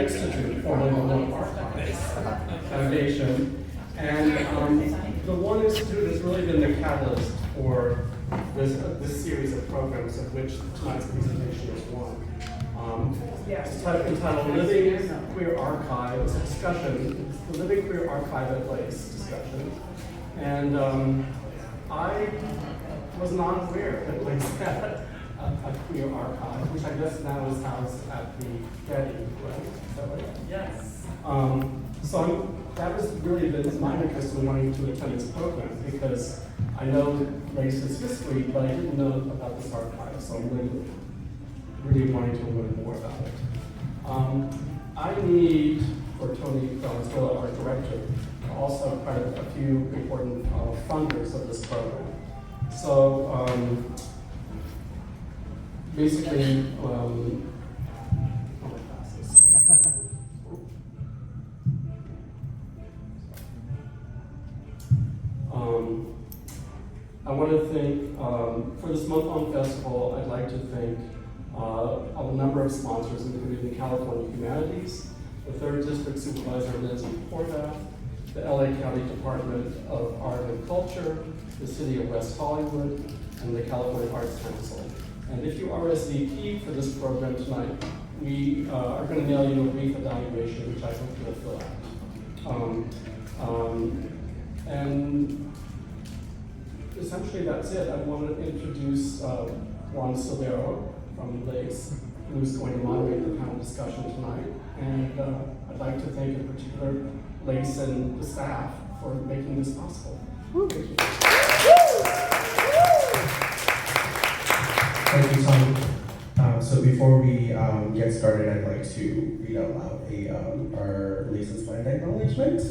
Institute, formerly the One Archives Foundation. And the One Institute has really been the catalyst for this series of programs, of which tonight's presentation is one. It's entitled Living Queer Archive. It's a discussion, the Living Queer Archive at Lace discussion. And I was not aware that Lace had a queer archive, which I guess now is housed at the Getty, right? Is that right? Yes. So that was really my interest in wanting to attend this program, because I know Lace's history, but I didn't know about this archive, so I'm really wanting to learn more about it. I need, for Tony Valenzuela, our director, also credit a few important funders of this program. So basically, I want to thank, for this month-long festival, I'd like to thank a number of sponsors, including the California Humanities, the 3rd District Supervisor Lindsay Horvath, the LA County Department of Art and Culture, the City of West Hollywood, and the California Arts Council. And if you RSVP for this program tonight, we are going to mail you a brief evaluation, which I hope you'll fill out. And essentially that's it. I want to introduce Juan Silverio from LACE, who's going to moderate the panel discussion tonight. And I'd like to thank in particular LACE and the staff for making this possible. Thank you. Thank you, Tom. So before we get started, I'd like to read out loud our LACE's land acknowledgement.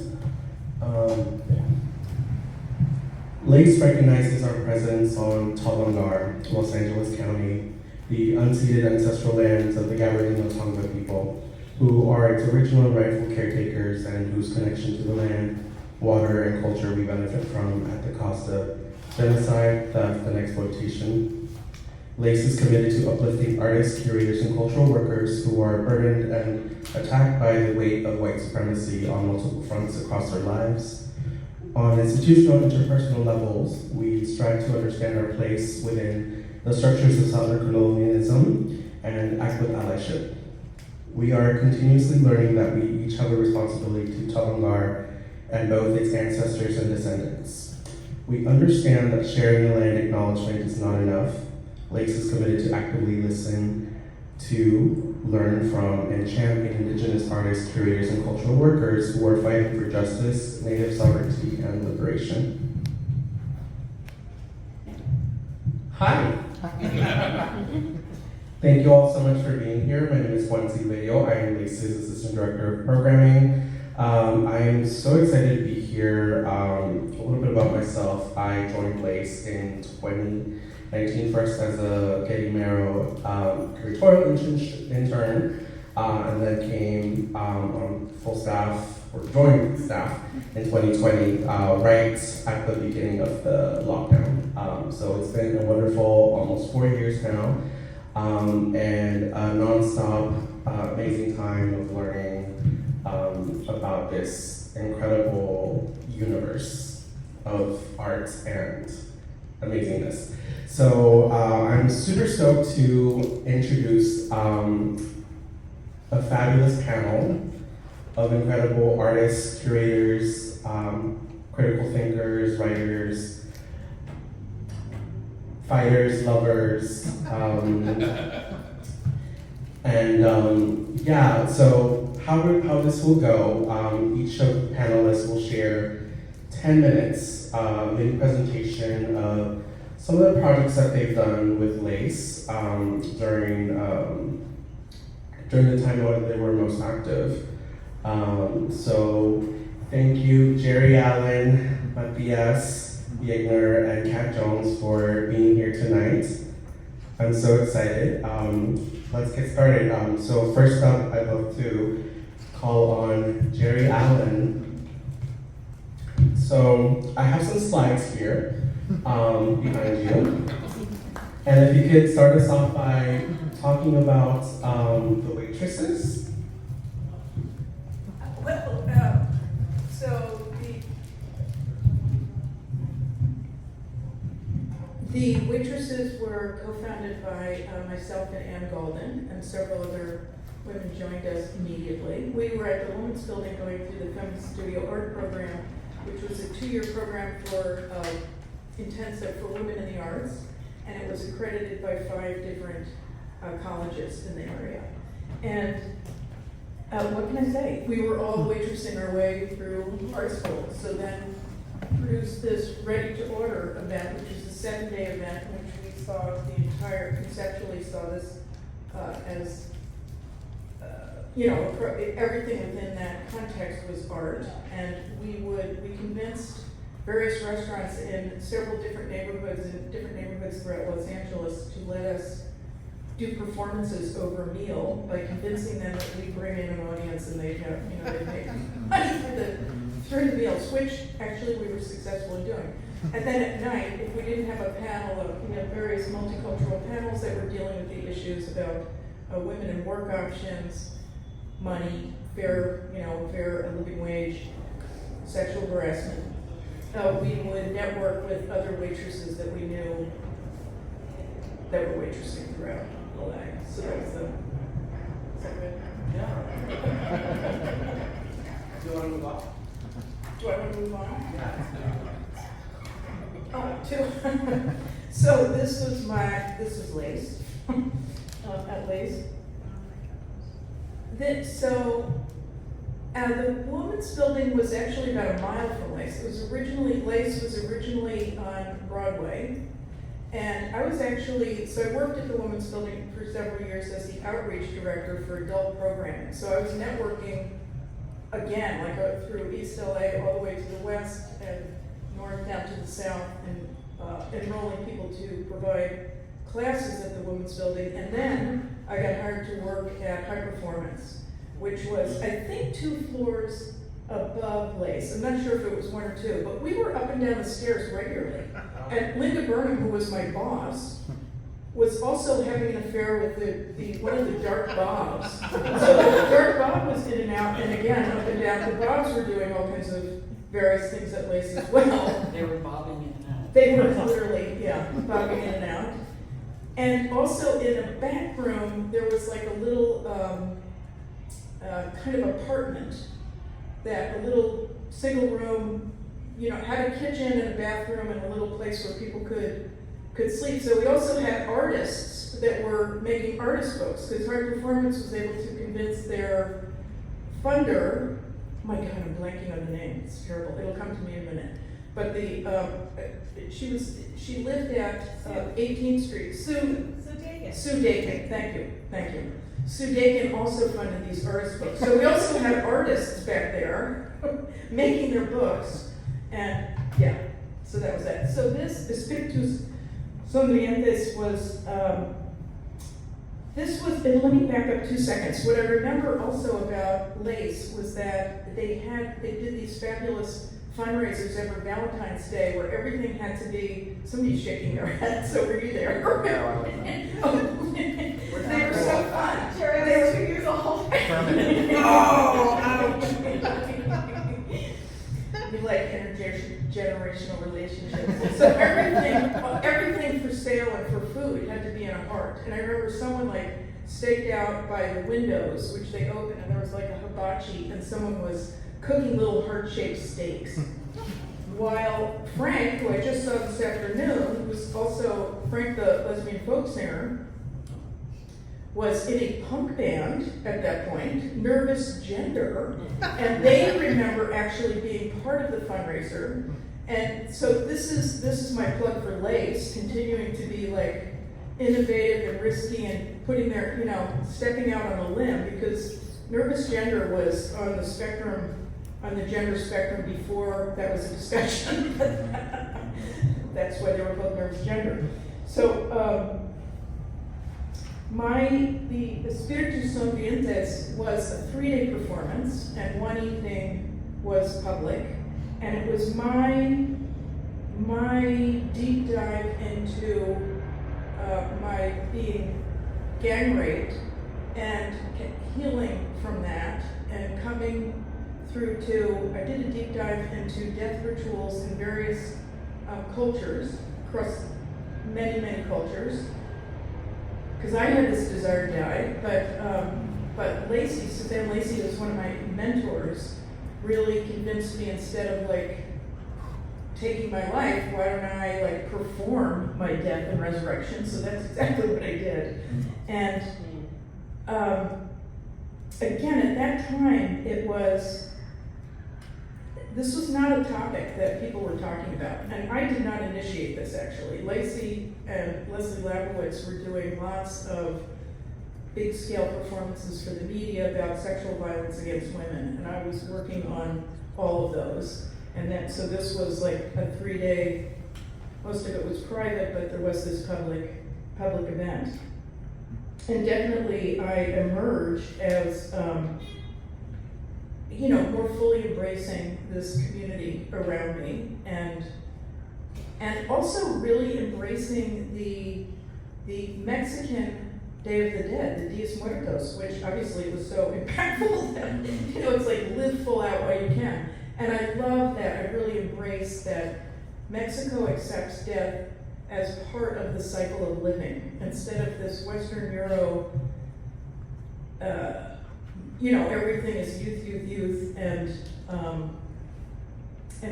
LACE recognizes our presence on Talongar, Los Angeles County, the unceded ancestral lands of the Gabrielino Tonga people, who are its original and rightful caretakers and whose connection to the land, water, and culture we benefit from at the cost of genocide, theft, and exploitation. LACE is committed to uplifting artists, curators, and cultural workers who are burdened and attacked by the weight of white supremacy on multiple fronts across their lives. On institutional and interpersonal levels, we strive to understand our place within the structures of Southern colonialism and act with allyship. We are continuously learning that we each have a responsibility to Talongar and both its ancestors and descendants. We understand that sharing the land acknowledgement is not enough. LACE is committed to actively listen to, learn from, and champion Indigenous artists, curators, and cultural workers who are fighting for justice, Native sovereignty, and liberation. Hi. Thank you all so much for being here. My name is Juan Silverio. I am LACE's Assistant Director of Programming. I am so excited to be here. A little bit about myself. I joined LACE in 2019, first as a Getty Merrow curatorial intern, and then came on full staff, or joined staff in 2020, right at the beginning of the lockdown. So it's been a wonderful almost 4 years now, and a nonstop, amazing time of learning about this incredible universe of art and amazingness. So I'm super stoked to introduce a fabulous panel of incredible artists, curators, critical thinkers, writers, fighters, lovers, yeah, so how this will go, each of the panelists will share 10 minutes mini presentation of some of the projects that they've done with LACE during the time when they were most active. So thank you, Jerri Allyn, Matias Viegener, and Kat Jones for being here tonight. I'm so excited. Let's get started. So first up, I'd love to call on Jerri Allyn. So I have some slides here behind you. And if you could start us off by talking about the waitresses. The waitresses were co-founded by myself and Ann Golden, and several other women joined us immediately. We were at the Women's Building going through the Film Studio Art Program, which was a 2-year program for intensive for women in the arts, and it was accredited by 5 different colleges in the area. And what can I say? We were all waitressing our way through art school, so then produced this ready-to-order event, which is a 7-day event, in which we saw conceptually saw this as, everything within that context was art, and we convinced various restaurants in several different neighborhoods throughout Los Angeles to let us do performances over a meal by convincing them that we bring in an audience and they'd pay money for the meals, which actually we were successful in doing. And then at night, if we didn't have a panel of various multicultural panels that were dealing with the issues about women and work options, money, fair living wage, sexual harassment, we would network with other waitresses that we knew that were waitressing throughout LA. So that was is that good? Yeah. Do you want to move on? Do I want to move on? So this was Lace, at Lace. The Women's Building was actually about a mile from Lace. Lace was originally on Broadway. And I worked at the Women's Building for several years as the outreach director for adult programming. So I was networking, again, through East LA all the way to the west and north down to the south, and enrolling people to provide classes at the Women's Building. And then I got hired to work at High Performance, which was, I think, 2 floors above Lace. I'm not sure if it was 1 or 2, but we were up and down the stairs regularly. And Linda Burnham, who was my boss, was also having an affair with one of the Dark Bobs. So Dark Bob was in and out, and again, up and down. The Bobs were doing all kinds of various things at Lace as well. They were bobbing in and out. They were literally, bobbing in and out. And also in a back room, there was like a little kind of apartment, a little single room, had a kitchen and a bathroom and a little place where people could sleep. So we also had artists that were making artist books, because Hard Performance was able to convince their funder, my God, I'm blanking on the name, it's terrible, it'll come to me in a minute. But she lived at 18th Street. Sue Dakin, thank you. Sue Dakin also funded these artist books. So we also had artists back there making their books, and so that was that. So this Espíritus Sonrientes was, and let me back up 2 seconds. What I remember also about Lace was that they did these fabulous fundraisers every Valentine's Day where everything had to be, somebody's shaking their head, so were you there? They were so fun. Jerri, I was 2 years old. Oh, ouch. We like intergenerational relationships. So everything for sale and for food had to be in a heart. And I remember someone staked out by the windows, which they opened, and there was like a hibachi, and someone was cooking little heart-shaped steaks. While Frank, who I just saw this afternoon, who was also Frank the lesbian folk singer, was in a punk band at that point, Nervous Gender, and they remember actually being part of the fundraiser. And so this is my plug for Lace, continuing to be innovative and risky and putting their, stepping out on a limb, because Nervous Gender was on the spectrum, on the gender spectrum before that was a discussion. That's why they were called Nervous Gender. So the Espíritus Sonrientes was a 3-day performance, and one evening was public, and it was my deep dive into my being gang raped and healing from that, and coming through to, I did a deep dive into death rituals in various cultures across many, many cultures. Because I had this desire to die, but Lacey, Suzanne Lacey, was one of my mentors, really convinced me instead of like taking my life, why don't I like perform my death and resurrection? So that's exactly what I did. And again, at that time, this was not a topic that people were talking about. And I did not initiate this, actually. Lacey and Leslie Labowitz were doing lots of big-scale performances for the media about sexual violence against women. And I was working on all of those. And then, so this was like a 3-day, most of it was private, but there was this public event. And definitely I emerged as, more fully embracing this community around me, and also really embracing the Mexican Day of the Dead, the Dias Muertos, which obviously was so impactful that, it's like live full out while you can. And I love that, I really embrace that Mexico accepts death as part of the cycle of living, instead of this Western Euro, everything is youth, and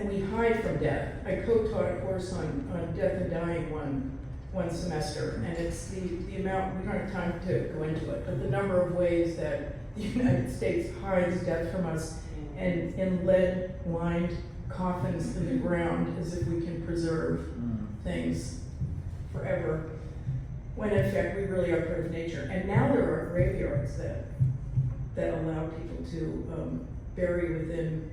we hide from death. I co-taught a course on death and dying one semester, and it's the amount, we don't have time to go into it, but the number of ways that the United States hides death from us, and in lead-lined coffins in the ground, as if we can preserve things forever, when in fact we really are part of nature. And now there are graveyards that allow people to bury within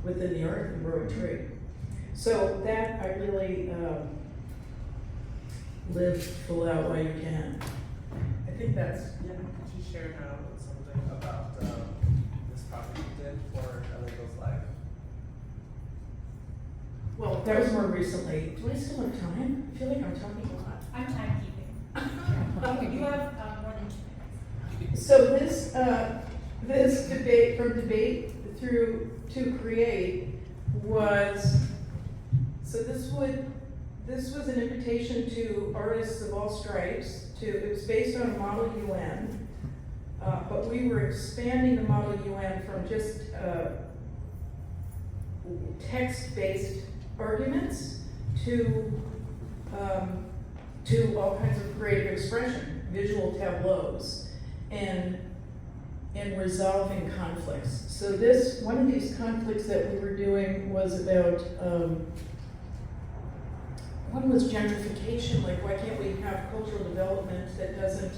the earth and grow a tree. So that I really live full out while you can. I think that's. Yeah, could you share something about this project you did for Illegal's life? Well, that was more recently. Do I still have time? I feel like I'm talking a lot. I'm timekeeping. You have more than 2 minutes. So this debate, from debate through to create, was, this was an invitation to artists of all stripes. It was based on a Model UN, but we were expanding the Model UN from just text-based arguments to all kinds of creative expression, visual tableaus, and resolving conflicts. So one of these conflicts that we were doing was about, one was gentrification, like why can't we have cultural development that doesn't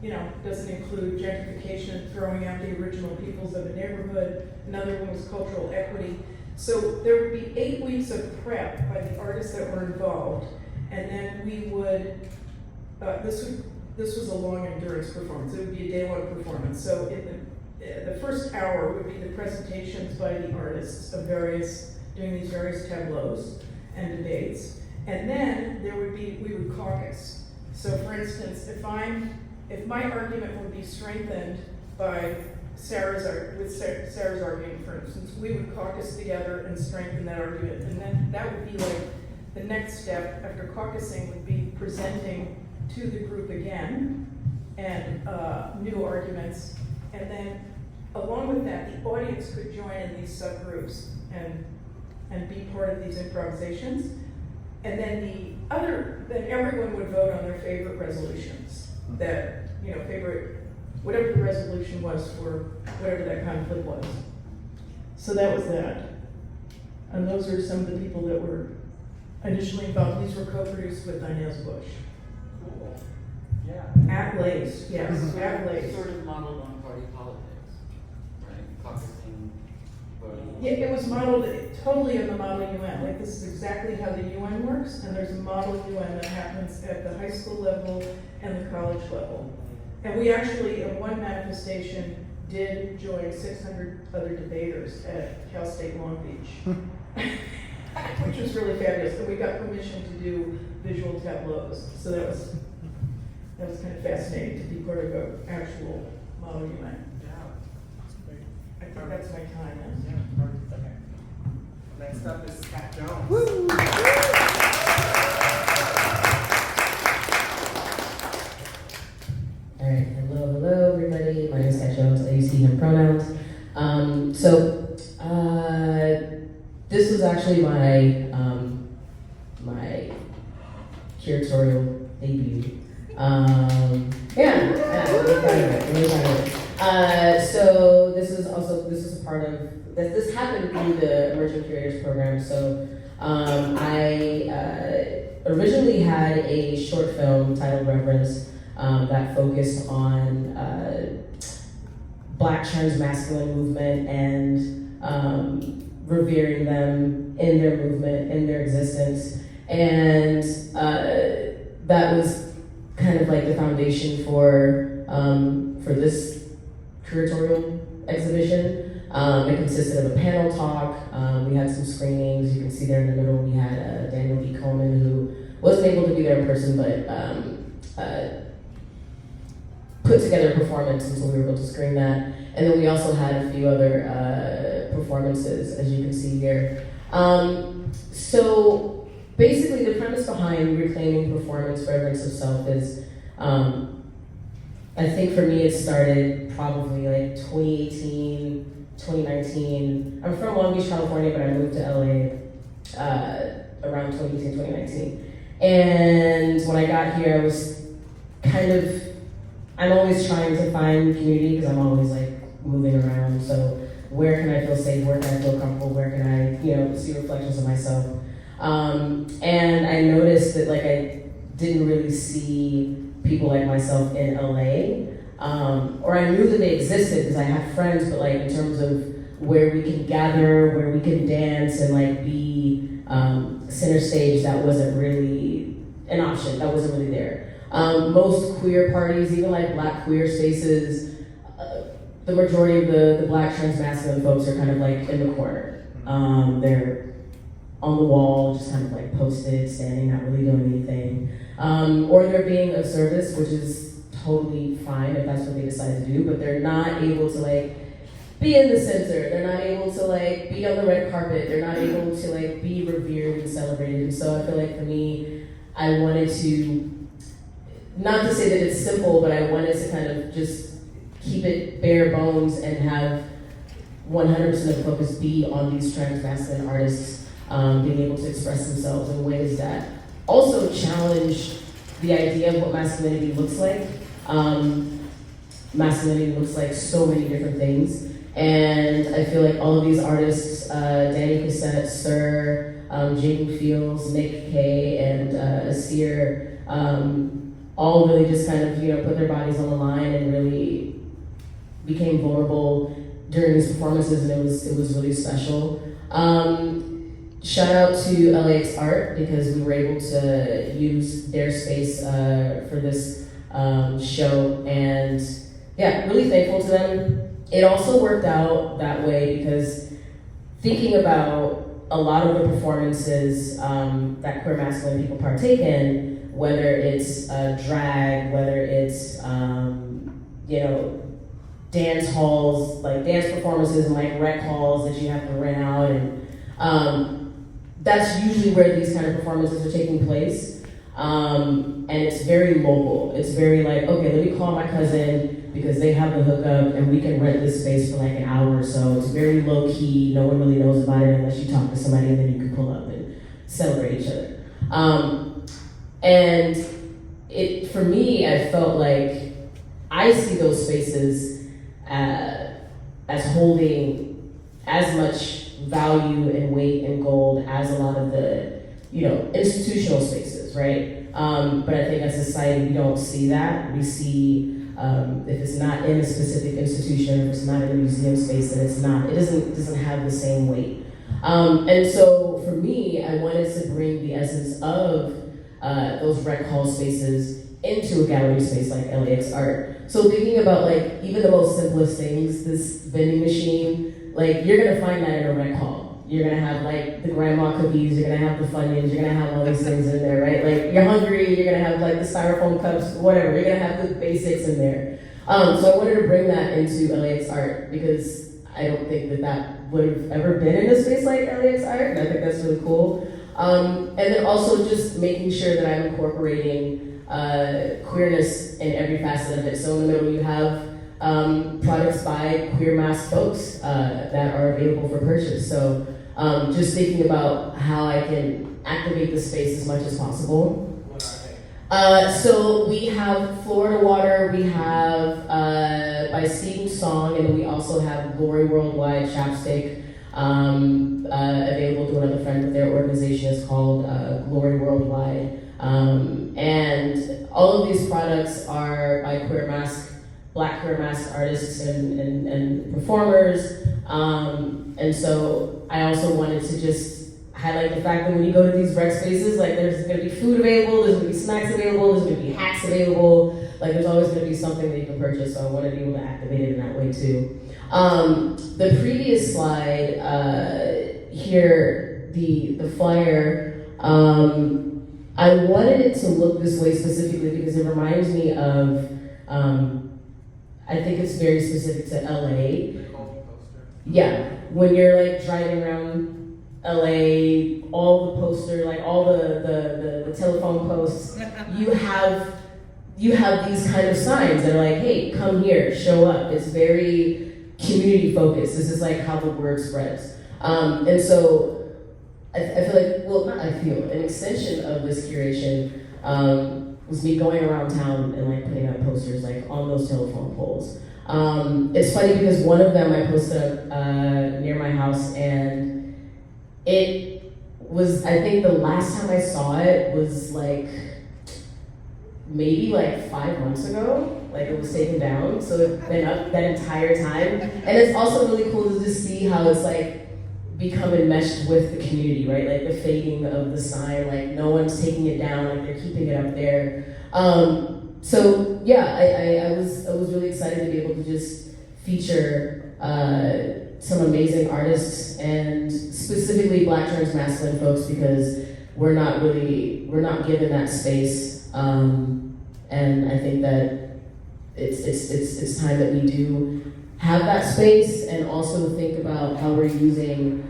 include gentrification, throwing out the original peoples of a neighborhood. Another one was cultural equity. So there would be 8 weeks of prep by the artists that were involved, and then we would, this was a long endurance performance. It would be a day-long performance. So in the first hour would be the presentations by the artists of doing these various tableaus and debates. And then we would caucus. So for instance, if my argument would be strengthened by Sarah's argument, for instance, we would caucus together and strengthen that argument. And then that would be like the next step after caucusing would be presenting to the group again and new arguments. And then along with that, the audience could join in these subgroups and be part of these improvisations. And then then everyone would vote on their favorite resolutions that, whatever the resolution was for whatever that conflict was. So that was that. And those are some of the people that were initially involved. These were co-produced with Inez Bush. Cool. Yeah. At Lace, yes, at Lace. Sort of modeled on party politics, right? Caucusing, voting. Yeah, it was modeled totally on the Model UN. Like, this is exactly how the UN works, and there's a Model UN that happens at the high school level and the college level. And we actually, in one manifestation, did join 600 other debaters at Cal State Long Beach, which was really fabulous. And we got permission to do visual tableaus. So that was kind of fascinating to be part of an actual Model UN. Yeah. That's great. I think that's my time. Yeah, perfect. Okay. Next up is Kat Jones. Woo! This was actually my my curatorial debut. Really proud of it. Really proud of it. So this is a part of this happened through the Emerging Curators program. So I originally had a short film titled Reverence that focused on Black trans masculine movement and revering them in their movement, in their existence. And that was kind of like the foundation for this curatorial exhibition. It consisted of a panel talk. We had some screenings. You can see there in the middle we had Daniel V. Coleman, who wasn't able to be there in person, but put together a performance, and so we were able to screen that. And then we also had a few other performances, as you can see here. So basically, the premise behind reclaiming performance reverence of self is, I think for me it started probably like 2018, 2019. I'm from Long Beach, California, but I moved to LA around 2018, 2019. And when I got here, I was I'm always trying to find community because I'm always like moving around. So where can I feel safe? Where can I feel comfortable? Where can I, see reflections of myself? And I noticed that like I didn't really see people like myself in LA, or I knew that they existed because I had friends, but like in terms of where we can gather, where we can dance and like be center stage, that wasn't really an option. That wasn't really there. Most queer parties, even like Black queer spaces, the majority of the Black trans masculine folks are kind of like in the corner. They're on the wall, just kind of like posted, standing, not really doing anything. Or they're being of service, which is totally fine if that's what they decide to do, but they're not able to like be in the center. They're not able to like be on the red carpet. They're not able to like be revered and celebrated. And so I feel like for me, I wanted to, not to say that it's simple, but I wanted to kind of just keep it bare bones and have 100% of the focus be on these trans masculine artists being able to express themselves in ways that also challenge the idea of what masculinity looks like. Masculinity looks like so many different things. And I feel like all of these artists, Danny Cassette, Sir, Jaden Fields, Nick Kay, and Asir, all really just kind of, put their bodies on the line and really became vulnerable during these performances, and it was really special. Shout out to LAX Art because we were able to use their space for this show, and yeah, really thankful to them. It also worked out that way because thinking about a lot of the performances that queer masculine people partake in, whether it's drag, whether it's dance halls, like dance performances and like rec halls that you have to rent out, and that's usually where these kind of performances are taking place. And it's very local. It's very like, okay, let me call my cousin because they have the hookup and we can rent this space for like an hour or so. It's very low key. No one really knows about it unless you talk to somebody, and then you can pull up and celebrate each other. And for me, I felt like I see those spaces as holding as much value and weight and gold as a lot of the, institutional spaces, right? But I think as a society, we don't see that. We see if it's not in a specific institution, if it's not in a museum space, then it doesn't have the same weight. And so for me, I wanted to bring the essence of those rec hall spaces into a gallery space like LAX Art. So thinking about like even the most simplest things, this vending machine, like you're gonna find that in a rec hall. You're gonna have like the grandma cookies, you're gonna have the Funyuns, you're gonna have all these things in there, right? Like you're hungry, you're gonna have like the styrofoam cups, whatever. You're gonna have the basics in there. So I wanted to bring that into LAX Art because I don't think that would have ever been in a space like LAX Art, and I think that's really cool. And then also just making sure that I'm incorporating queerness in every facet of it. So in the middle you have products by queer masked folks that are available for purchase. So just thinking about how I can activate the space as much as possible. What are they? So we have Florida Water, we have by Steven Song, and we also have Glory Worldwide chapstick available through another friend of their organization. Is called Glory Worldwide. And all of these products are by Black queer masked artists and performers. And so I also wanted to just highlight the fact that when you go to these rec spaces, like there's gonna be food available, there's gonna be snacks available, there's gonna be hats available, like there's always gonna be something that you can purchase, so I wanted to be able to activate it in that way too. The previous slide, here, the flyer, I wanted it to look this way specifically because it reminds me of, I think it's very specific to LA. The Colby poster. Yeah, when you're like driving around LA, all the poster, like all the telephone posts, you have these kind of signs that are like, hey, come here, show up. It's very community focused. This is like how the word spreads. And so I feel like, well, not I feel, an extension of this curation was me going around town and like putting up posters like on those telephone poles. It's funny because one of them I posted up near my house, and it was, I think the last time I saw it was like maybe like 5 months ago. Like it was taken down, so it's been up that entire time. And it's also really cool to just see how it's like become enmeshed with the community, right? Like the fading of the sign, like no one's taking it down, like they're keeping it up there. So yeah, I was really excited to be able to just feature some amazing artists and specifically Black trans masculine folks because we're not given that space. And I think that it's time that we do have that space and also think about how we're using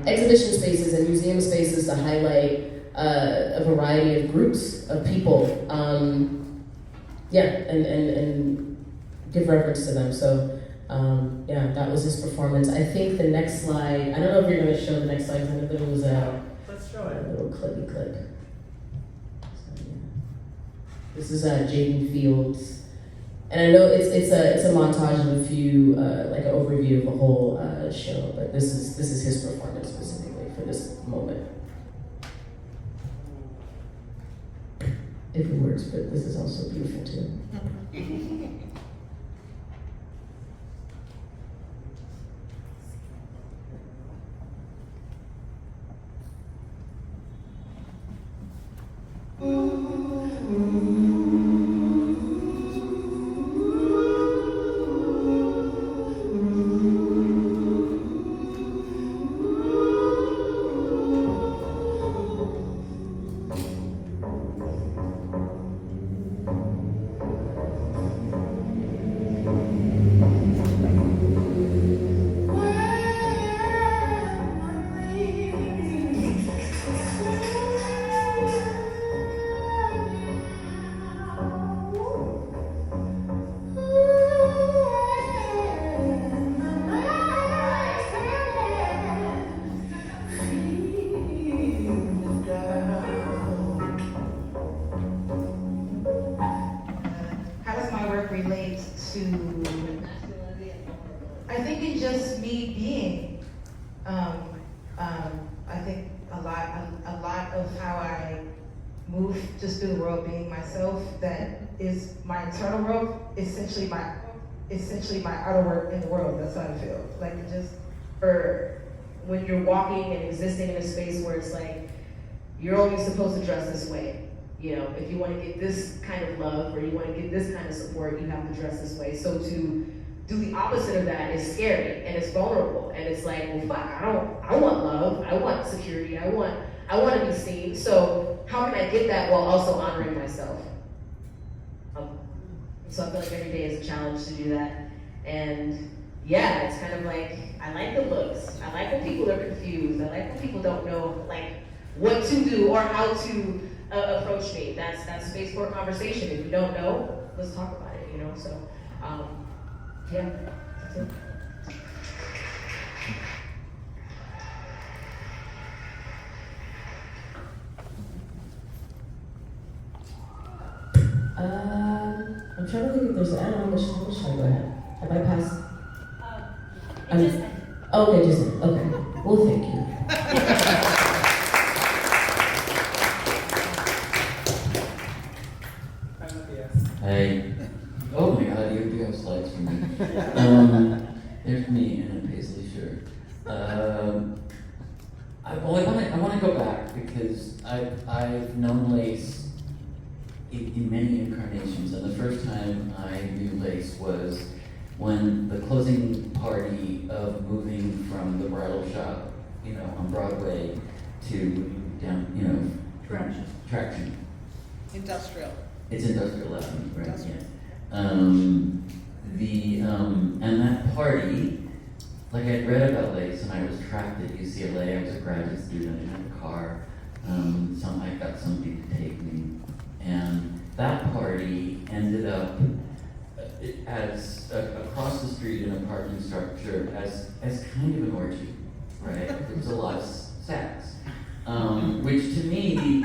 exhibition spaces and museum spaces to highlight a variety of groups of people. And give reference to them. So that was his performance. I think the next slide, I don't know if you're going to show the next slide, I think there was Let's show it. little clippy clip. So, yeah. This is Jaden Fields. And I know it's a montage of a few, like an overview of the whole show, but this is his performance specifically for this moment. If it works, but this is also beautiful too. Essentially my outer work in the world. That's how I feel. Like it just, for when you're walking and existing in a space where it's like, you're only supposed to dress this way. You know, if you want to get this kind of love or you want to get this kind of support, you have to dress this way. So to do the opposite of that is scary and it's vulnerable. And it's like, well, fuck, I want love. I want security. I want to be seen. So how can I get that while also honoring myself? So I feel like every day is a challenge to do that. And yeah, it's kind of like, I like the looks. I like when people are confused. I like when people don't know like what to do or how to approach me. That's space for a conversation. If you don't know, let's talk about it, you know? So Yeah, that's it. I'm trying to think if there's, I don't know, how much time do I have? Have I passed? It just ended. Oh, okay, just, okay. Well, thank you. Hi, Matias. Hey. Oh my god, you do have slides for me. There's me in a paisley shirt. I want to go back because I've known Lace in many incarnations, and the first time I knew Lace was when the closing party of moving from the bridal shop, on Broadway to down, Traction. Industrial. It's Industrial Avenue, right? Industrial. Yeah. And that party, like I'd read about Lace, and I was trapped at UCLA. I was a graduate student. I had a car. I got somebody to take me, and that party ended up as across the street in an apartment structure as kind of an orgy, right? There was a lot of sex, which to me,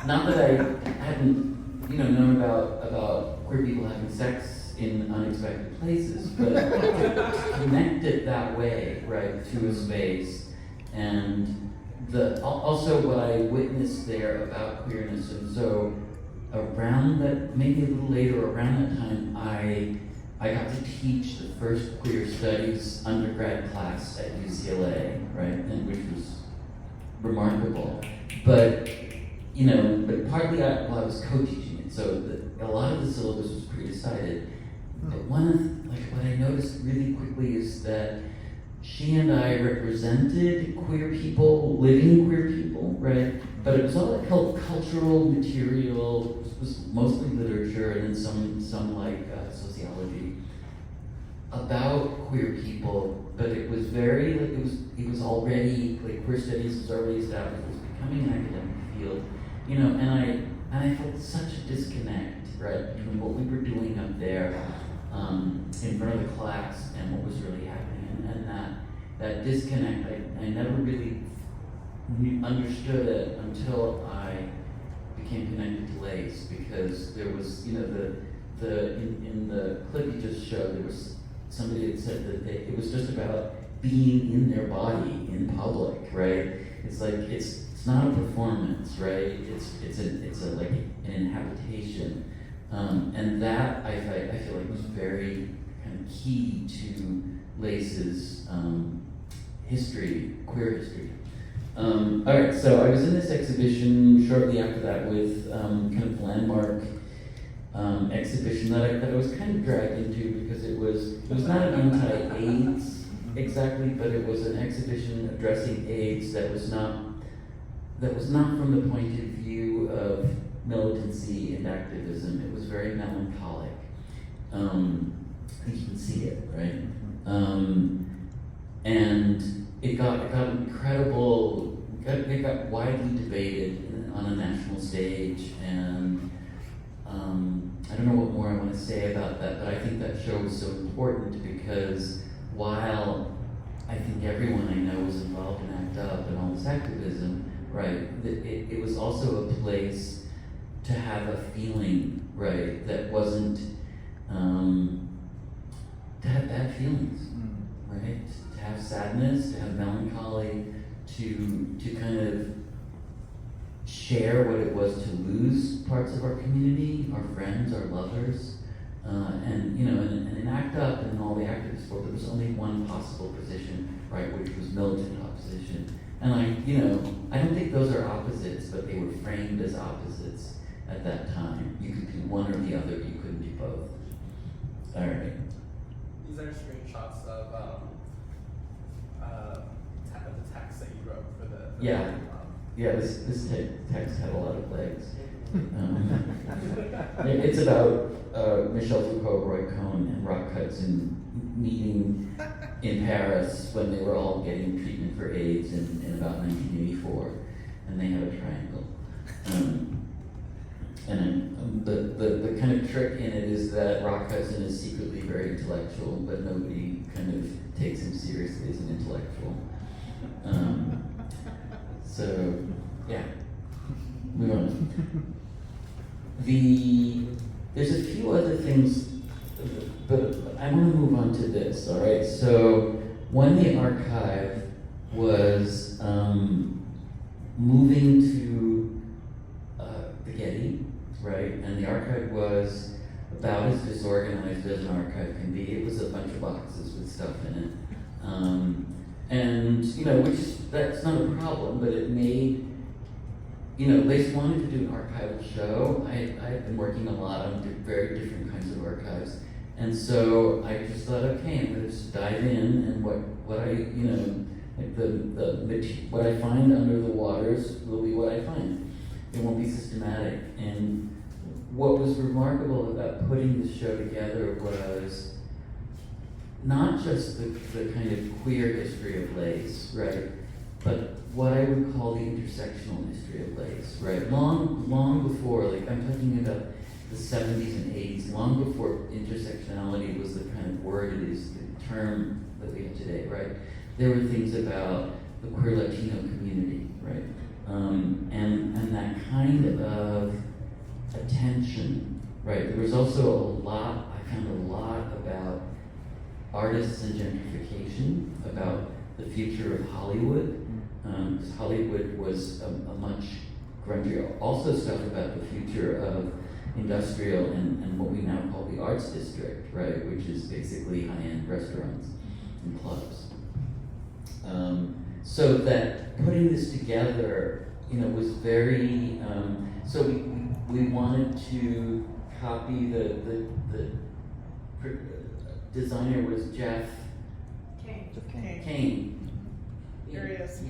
not that I hadn't known about queer people having sex in unexpected places, but to connect it that way, right, to a space, and also what I witnessed there about queerness. And so around that, maybe a little later, around that time, I got to teach the first queer studies undergrad class at UCLA, right, and which was remarkable. But partly I was co-teaching it, so a lot of the syllabus was pre-decided. But what I noticed really quickly is that she and I represented queer people, living queer people, right? But it was all like cultural material. It was mostly literature, and then some sociology about queer people. But it was very it was already queer studies was already established. It was becoming an academic field, and I felt such a disconnect, right, between what we were doing up there in front of the class and what was really happening, and that disconnect, I never really understood it until I became connected to Lace, because there was, in the clip you just showed, there was somebody that said that it was just about being in their body in public, right? It's like it's not a performance, right? It's like an inhabitation, and that I feel like was very kind of key to Lace's history, queer history. All right, so I was in this exhibition shortly after that with kind of landmark exhibition that I was kind of dragged into because it was not an anti-AIDS exactly, but it was an exhibition addressing AIDS that was not from the point of view of militancy and activism. It was very melancholic. I think you can see it, right? And it got incredible. It got widely debated on a national stage, and I don't know what more I want to say about that, but I think that show was so important because while I think everyone I know was involved in ACT UP and all this activism, right, it was also a place to have a feeling, right, that wasn't, to have bad feelings, right, to have sadness, to have melancholy, to kind of share what it was to lose parts of our community, our friends, our lovers, and in ACT UP and all the activists world, there was only one possible position, right, which was militant opposition. And I don't think those are opposites, but they were framed as opposites at that time. You could do one or the other, you couldn't do both. All right. These are screenshots of the text that you wrote for the Yeah. Yeah, this text had a lot of legs. It's about Michel Foucault, Roy Cohn, and Rock Hudson meeting in Paris when they were all getting treatment for AIDS in about 1984, and they had a triangle. And the kind of trick in it is that Rock Hudson is secretly very intellectual, but nobody kind of takes him seriously as an intellectual. So, yeah, move on. There's a few other things, but I want to move on to this, all right? So when the archive was moving to the Getty, right? And the archive was about as disorganized as an archive can be. It was a bunch of boxes with stuff in it. And, that's not a problem, but it made, Lace wanted to do an archival show. I've been working a lot on very different kinds of archives. And so I just thought, okay, I'm gonna just dive in, and what I find under the waters will be what I find. It won't be systematic. And what was remarkable about putting this show together was not just the kind of queer history of Lace, right? But what I would call the intersectional history of Lace, right? Long before, like I'm talking about the 70s and 80s, long before intersectionality was the kind of word it is, the term that we have today, right? There were things about the queer Latino community, right? And that kind of attention, right? There was also I found a lot about artists and gentrification, about the future of Hollywood, because Hollywood was a much grungier. Also stuff about the future of industrial and what we now call the arts district, right? Which is basically high-end restaurants and clubs. So that putting this together, was very, so we wanted to copy the designer was Jeff Kane. Here he is.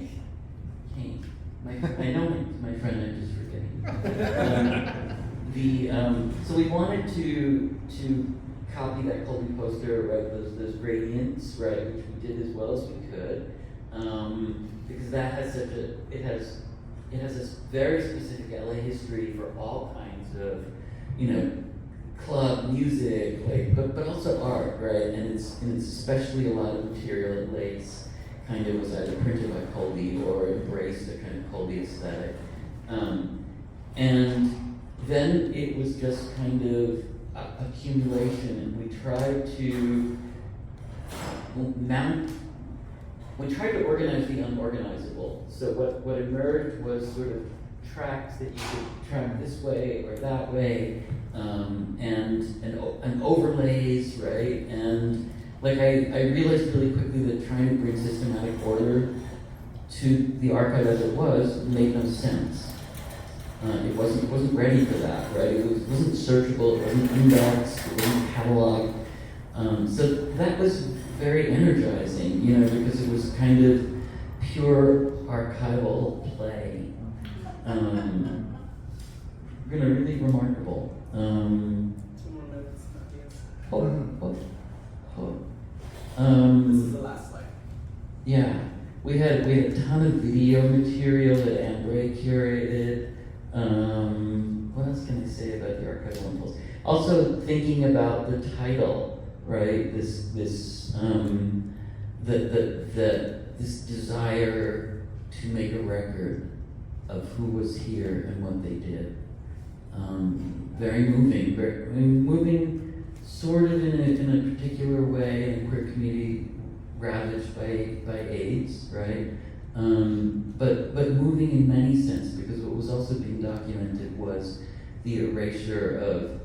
Kane. I know my friend, I'm just forgetting. So we wanted to copy that Colby poster, right? Those gradients, right, which we did as well as we could, because that has it has this very specific LA history for all kinds of, club music, like, but also art, right? And it's especially a lot of material at Lace kind of was either printed by Colby or embraced a kind of Colby aesthetic. And then it was just kind of accumulation, and we tried to organize the unorganizable. So what emerged was sort of tracks that you could track this way or that way, and overlays, right? And like I realized really quickly that trying to bring systematic order to the archive as it was made no sense. It wasn't ready for that, right? It wasn't searchable, it wasn't indexed, it wasn't cataloged. So that was very energizing, because it was kind of pure archival play. Really remarkable. 2 more minutes, Matias. This is the last slide. Yeah, we had a ton of video material that Ambre curated. What else can I say about the archival impulse? Also thinking about the title, right? This desire to make a record of who was here and what they did. Very moving, moving sort of in a particular way in a queer community ravaged by AIDS, right? But moving in many senses, because what was also being documented was the erasure of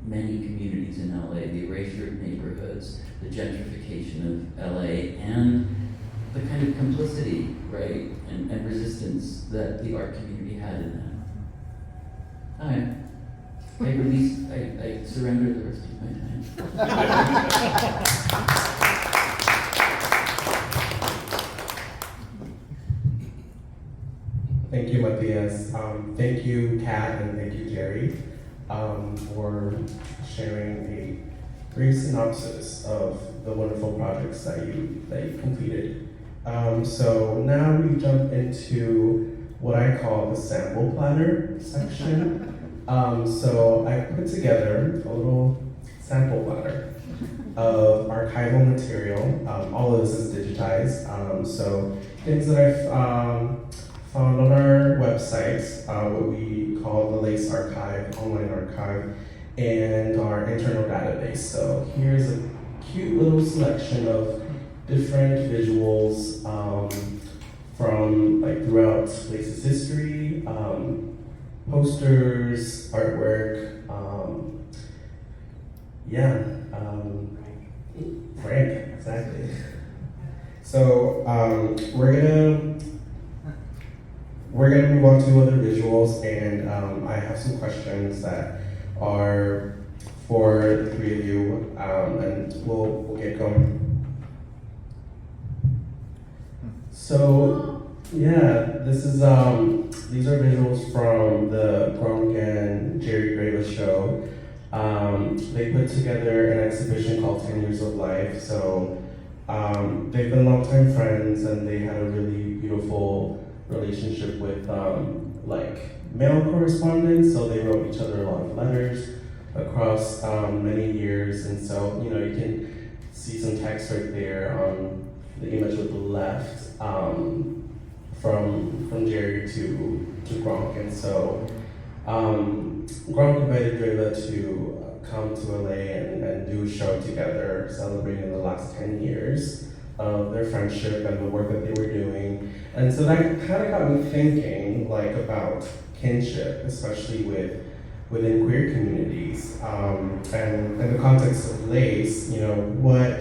many communities in LA, the erasure of neighborhoods, the gentrification of LA, and the kind of complicity, right, and resistance that the art community had in that. I surrendered the rest of my time. Thank you, Matias. Thank you, Kat, and thank you, Jerri, for sharing a brief synopsis of the wonderful projects that you completed. So now we jump into what I call the sample planner section. So I put together a little sample letter of archival material. All of this is digitized. So things that I've found on our website, what we call the LACE archive, online archive, and our internal database. So here's a cute little selection of different visuals from like throughout LACE's history, posters, artwork, Frank, exactly. So we're gonna move on to other visuals, and I have some questions that are for the three of you, and we'll get going. So yeah, this is these are visuals from the Gronk and Jerri Allyn show. They put together an exhibition called 10 Years of Life. So they've been longtime friends, and they had a really beautiful relationship with like mail correspondence. So they wrote each other a lot of letters across many years, and so you can see some text right there on the image with the left from Jerri to Gronk, and so Gronk invited Dreva to come to LA and do a show together, celebrating the last 10 years of their friendship and the work that they were doing. And so that kind of got me thinking about kinship, especially within queer communities. And in the context of LACE, what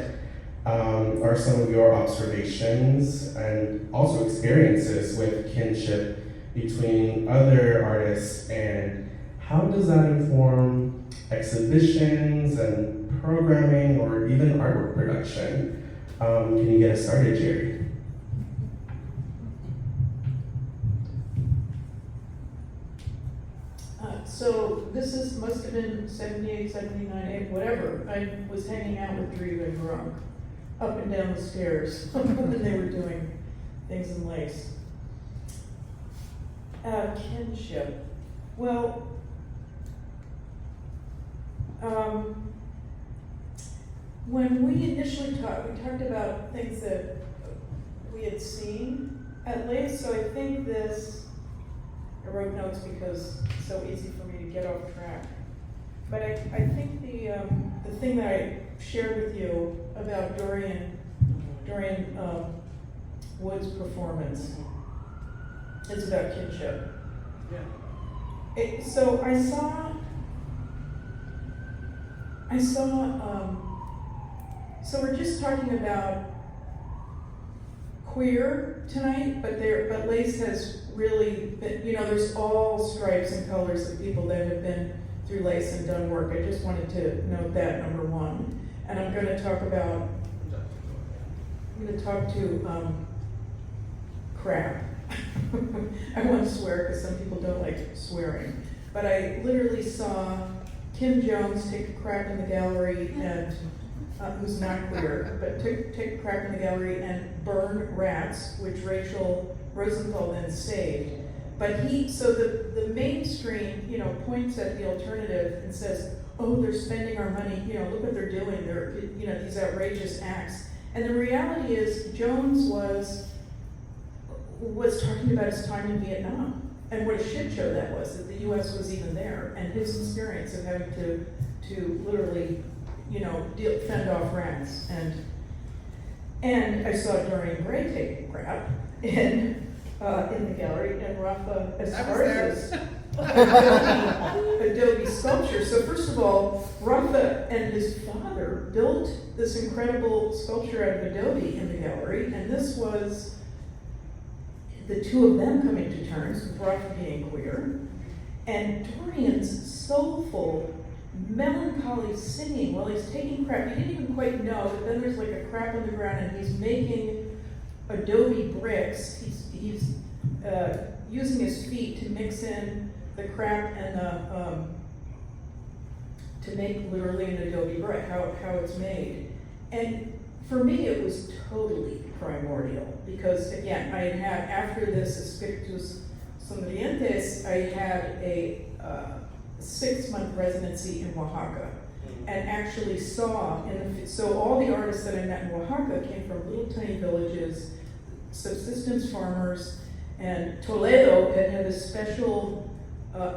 are some of your observations and also experiences with kinship between other artists, and how does that inform exhibitions and programming or even artwork production? Can you get us started, Jerri? So this must have been 78, 79, whatever. I was hanging out with Dreva and Gronk up and down the stairs when they were doing things in Lace. Kinship. Well, when we initially talked, we talked about things that we had seen at Lace. So I think I wrote notes because it's so easy for me to get off track. But I think the thing that I shared with you about Dorian Wood's performance is about kinship. Yeah. So I saw. So we're just talking about queer tonight, but Lace has really been, there's all stripes and colors of people that have been through Lace and done work. I just wanted to note that, number one. And I'm going to talk to crap. I won't swear because some people don't like swearing. But I literally saw Kim Jones take a crap in the gallery and who's not queer, but take a crap in the gallery and burn rats, which Rachel Rosenthal then saved. But the mainstream, points at the alternative and says, oh, they're spending our money, look what they're doing, they're, these outrageous acts. And the reality is, Jones was talking about his time in Vietnam and what a shit show that was, that the U.S. was even there, and his experience of having to literally, fend off rats. And I saw Dorian Gray take a crap in the gallery, and Rafa Esparza's Adobe sculpture. So first of all, Rafa and his father built this incredible sculpture out of Adobe in the gallery, and this was the two of them coming to terms with Rafa being queer, and Dorian's soulful, melancholy singing while he's taking crap. You didn't even quite know, but then there's like a crap on the ground, and he's making Adobe bricks. He's using his feet to mix in the crap and to make literally an Adobe brick, how it's made. And for me, it was totally primordial, because again, I had after this Espíritus Sonrientes, I had a 6-month residency in Oaxaca and actually saw, so all the artists that I met in Oaxaca came from little tiny villages, subsistence farmers, and Toledo had a special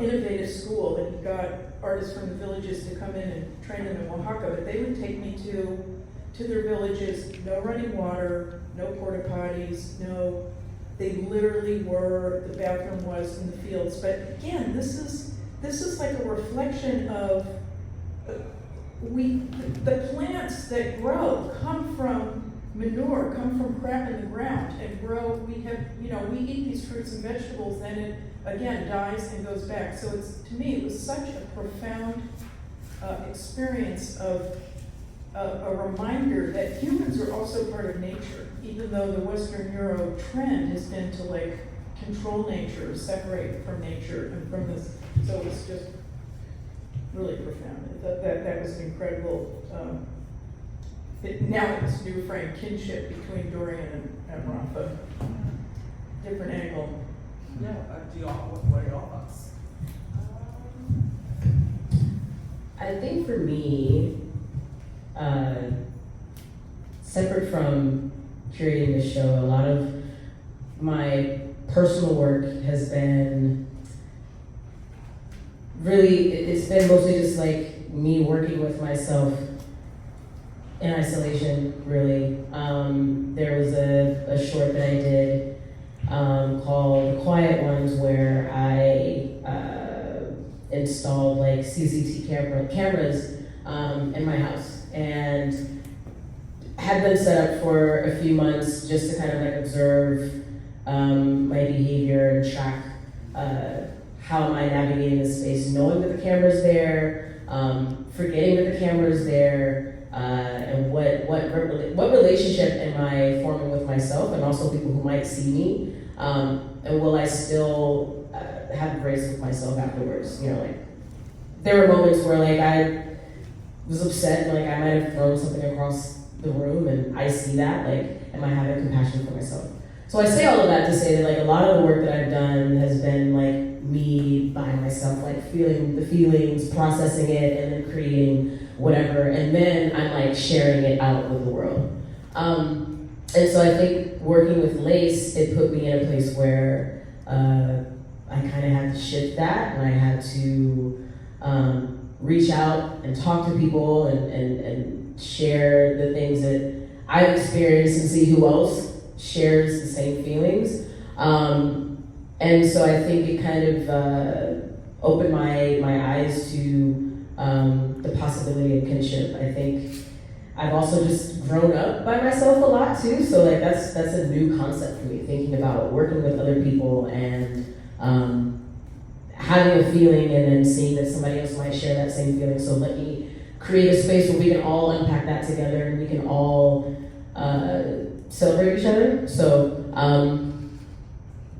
innovative school that he got artists from the villages to come in and train them in Oaxaca, but they would take me to their villages, no running water, no porta potties, no, they literally were, the bathroom was in the fields. But again, this is like a reflection of, the plants that grow come from manure, come from crap in the ground and grow. We eat these fruits and vegetables, then it again dies and goes back. So to me, it was such a profound experience of a reminder that humans are also part of nature, even though the Western Euro trend has been to like control nature, separate from nature and from this. So it's just really profound. That was an incredible. Now it's new frame kinship between Dorian and Rafa. Different angle. Yeah, what are your thoughts? I think for me, separate from curating the show, a lot of my personal work has been really, it's been mostly just like me working with myself in isolation, really. There was a short that I did called The Quiet Ones, where I installed like CCTV cameras in my house and had them set up for a few months just to kind of like observe my behavior and track how am I navigating the space, knowing that the camera's there, forgetting that the camera's there, and what relationship am I forming with myself and also people who might see me, and will I still have grace with myself afterwards? You know, like there were moments where like I was upset, like I might have thrown something across the room, and I see that, like, am I having compassion for myself? So I say all of that to say that like a lot of the work that I've done has been like me by myself, like feeling the feelings, processing it, and then creating whatever, and then I'm like sharing it out with the world. And so I think working with Lace, it put me in a place where I kind of had to shift that, and I had to reach out and talk to people and share the things that I've experienced and see who else shares the same feelings. And so I think it kind of opened my eyes to the possibility of kinship. I think I've also just grown up by myself a lot too, so like that's a new concept for me, thinking about working with other people and having a feeling and then seeing that somebody else might share that same feeling. So let me create a space where we can all unpack that together and we can all celebrate each other. So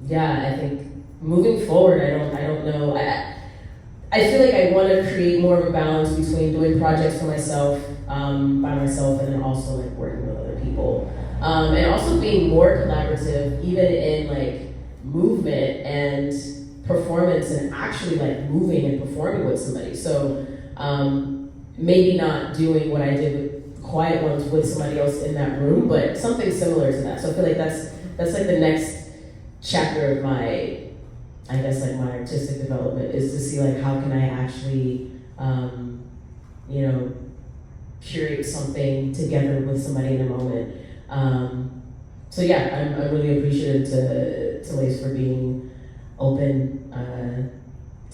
yeah, I think moving forward, I don't know. I feel like I want to create more of a balance between doing projects for myself, by myself, and then also like working with other people, and also being more collaborative, even in like movement and performance, and actually like moving and performing with somebody. So maybe not doing what I did with Quiet Ones with somebody else in that room, but something similar to that. So I feel like that's like the next chapter of my, I guess like my artistic development, is to see like how can I actually, curate something together with somebody in a moment. So yeah, I'm really appreciative to Lace for being open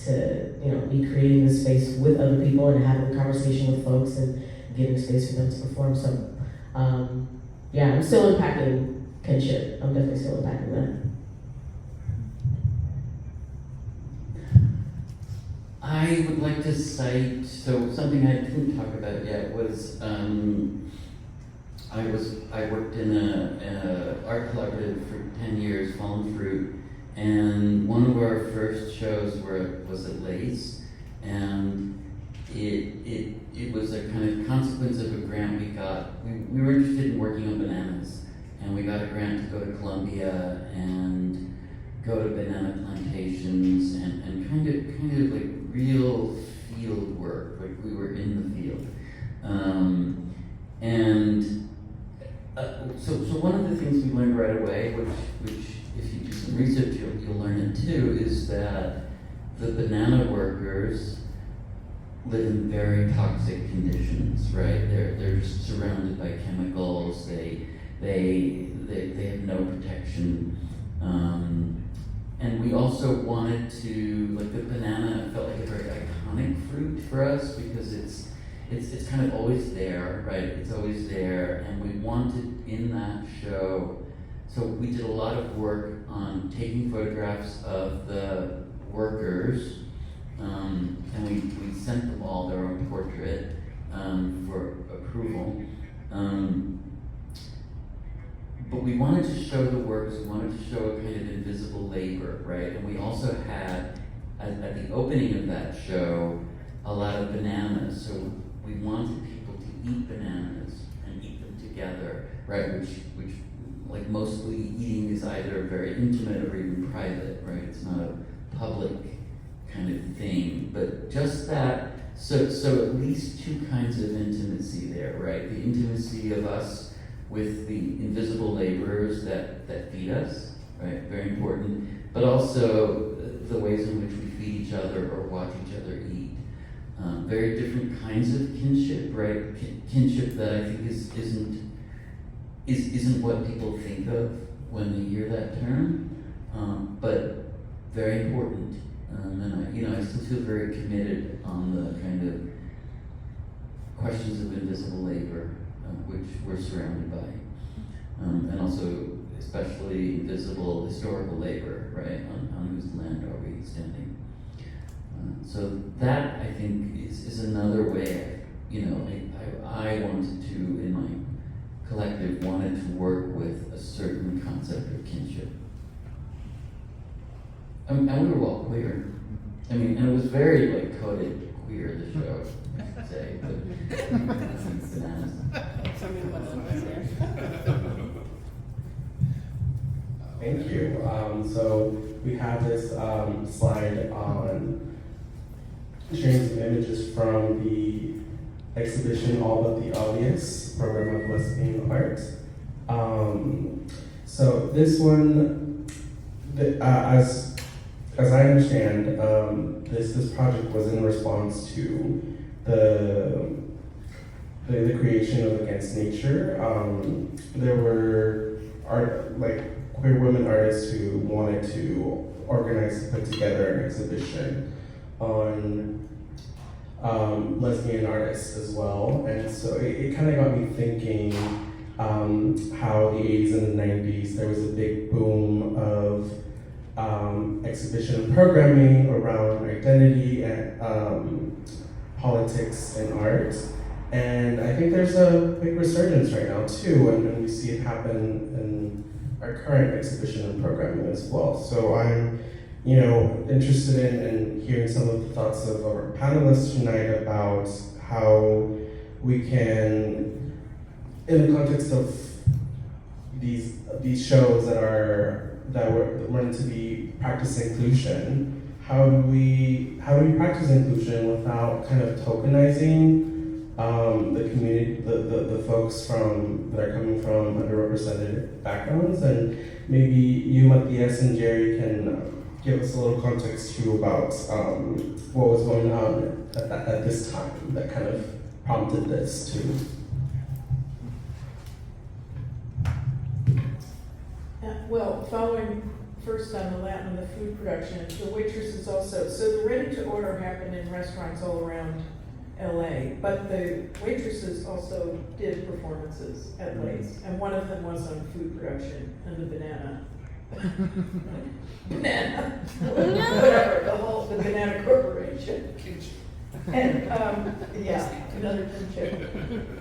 to me creating this space with other people and having a conversation with folks and giving space for them to perform. So yeah, I'm still unpacking kinship. I'm definitely still unpacking that. I would like to cite, so something I didn't talk about yet was, I worked in a art collaborative for 10 years, Fallen Fruit, and one of our first shows was at Lace, and it was a kind of consequence of a grant we got. We were interested in working on bananas, and we got a grant to go to Colombia and go to banana plantations and kind of like real field work, like we were in the field. So one of the things we learned right away, which if you do some research, you'll learn it too, is that the banana workers live in very toxic conditions, right? They're just surrounded by chemicals. They have no protection. And we also wanted to, like, the banana felt like a very iconic fruit for us because it's kind of always there, right? It's always there, and we wanted in that show. So we did a lot of work on taking photographs of the workers, and we sent them all their own portrait for approval. But we wanted to show the works, we wanted to show a kind of invisible labor, right? And we also had, at the opening of that show, a lot of bananas. So we wanted people to eat bananas and eat them together, right? Which like mostly eating is either very intimate or even private, right? It's not a public kind of thing, but just that, so at least two kinds of intimacy there, right? The intimacy of us with the invisible laborers that feed us, right? Very important, but also the ways in which we feed each other or watch each other eat. Very different kinds of kinship, right? Kinship that I think isn't what people think of when they hear that term, but very important. And I still feel very committed on the kind of questions of invisible labor, which we're surrounded by, and also especially invisible historical labor, right? On whose land are we standing? So that, I think, is another way. I wanted to, in my collective, wanted to work with a certain concept of kinship. And we were all queer. And it was very coded queer, the show, I should say. But bananas. Thank you. So we have this slide on sharing some images from the exhibition All But the Obvious, program of lesbian art. So this one, as I understand, this project was in response to the creation of Against Nature. There were queer women artists who wanted to organize and put together an exhibition on lesbian artists as well, and so it kind of got me thinking how the 80s and the 90s there was a big boom of exhibition and programming around identity and politics and art. And I think there's a big resurgence right now too, and we see it happen in our current exhibition and programming as well. So I'm, interested in hearing some of the thoughts of our panelists tonight about how we can, in the context of these shows that were meant to be practice inclusion, how do we practice inclusion without kind of tokenizing the community, the folks that are coming from underrepresented backgrounds? And maybe you, Matias and Jerri, can give us a little context too about what was going on at this time that kind of prompted this too. Well, following first on the food production, the waitresses also, so the ready to order happened in restaurants all around LA, but the waitresses also did performances at Lay's, and one of them was on food production and the banana. Whatever, the Banana Corporation. And, another kinship.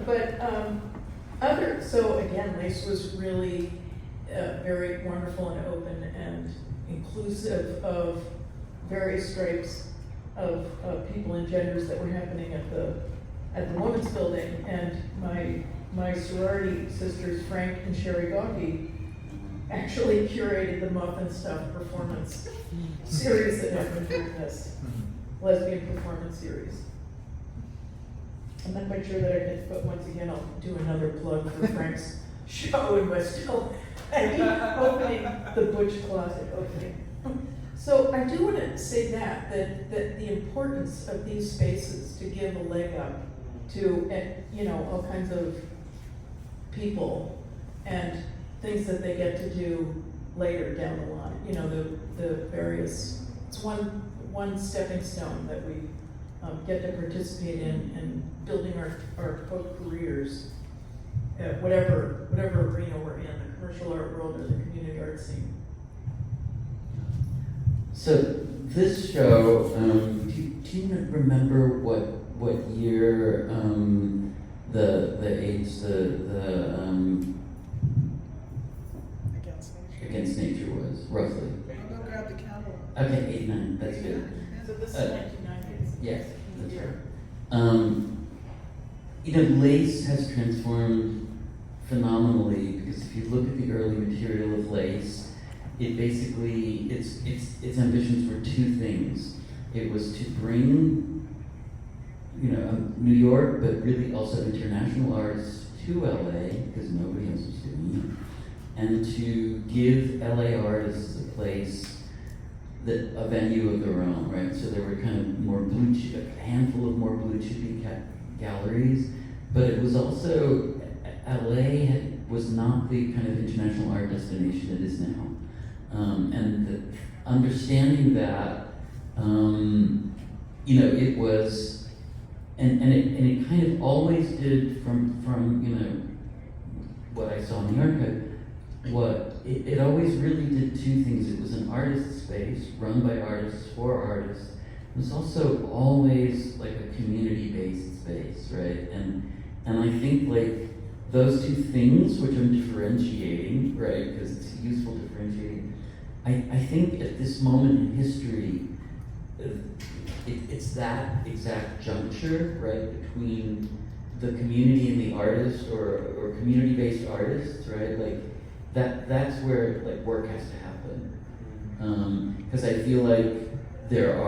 But, so again, Lace was really very wonderful and open and inclusive of various stripes of people and genders that were happening at the Women's Building. And my sorority sisters, Frank and Sherry Gawke, actually curated the Muffin Stuff performance series that happened during this. lesbian performance series. I'm not quite sure that I did, but once again, I'll do another plug for Frank's show in West Hill, opening the Butch Closet opening. So I do want to say that the importance of these spaces to give a leg up to, all kinds of people and things that they get to do later down the line. The various, it's one stepping stone that we get to participate in building our quote careers at whatever arena we're in, the commercial art world or the community art scene. So this show, do you remember what year the AIDS Against Nature was roughly? I'll go grab the camera. Okay, 89. That's good. So this is 1990s. Yes, that's right. Lace has transformed phenomenally because if you look at the early material of lace, it basically, its ambitions were two things. It was to bring, New York, but really also international artists to LA because nobody else was doing it, and to give LA artists a place, a venue of their own, right? So there were kind of more blue chip, a handful of more blue chippy galleries, but it was also, LA was not the kind of international art destination it is now. And understanding that, it was, and it kind of always did from what I saw in the archive, it always really did two things. It was an artist space run by artists for artists. It was also always like a community-based space, right? And I think like those two things, which I'm differentiating, right? Because it's useful differentiating. I think at this moment in history, it's that exact juncture, right, between the community and the artist, or community-based artists, right? Like that's where like work has to happen. Because I feel like there's a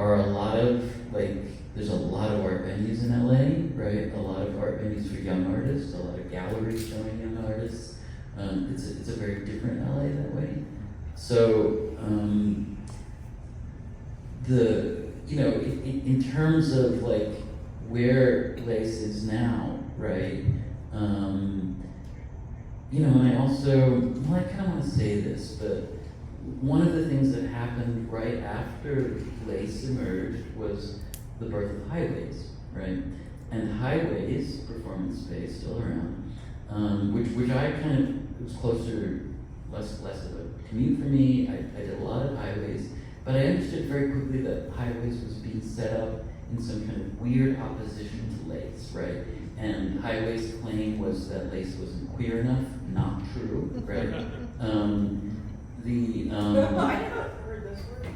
lot of art venues in LA, right? A lot of art venues for young artists, a lot of galleries showing young artists. It's a very different LA that way. So, in terms of like where Lace is now, right? And I also, I kind of want to say this, but one of the things that happened right after Lace emerged was the birth of Highways, right? And Highways, performance space, still around, which I kind of, it was closer, less of a commute for me. I did a lot of Highways, but I understood very quickly that Highways was being set up in some kind of weird opposition to Lace, right? And Highways' claim was that Lace wasn't queer enough. Not true, right? I never heard this word.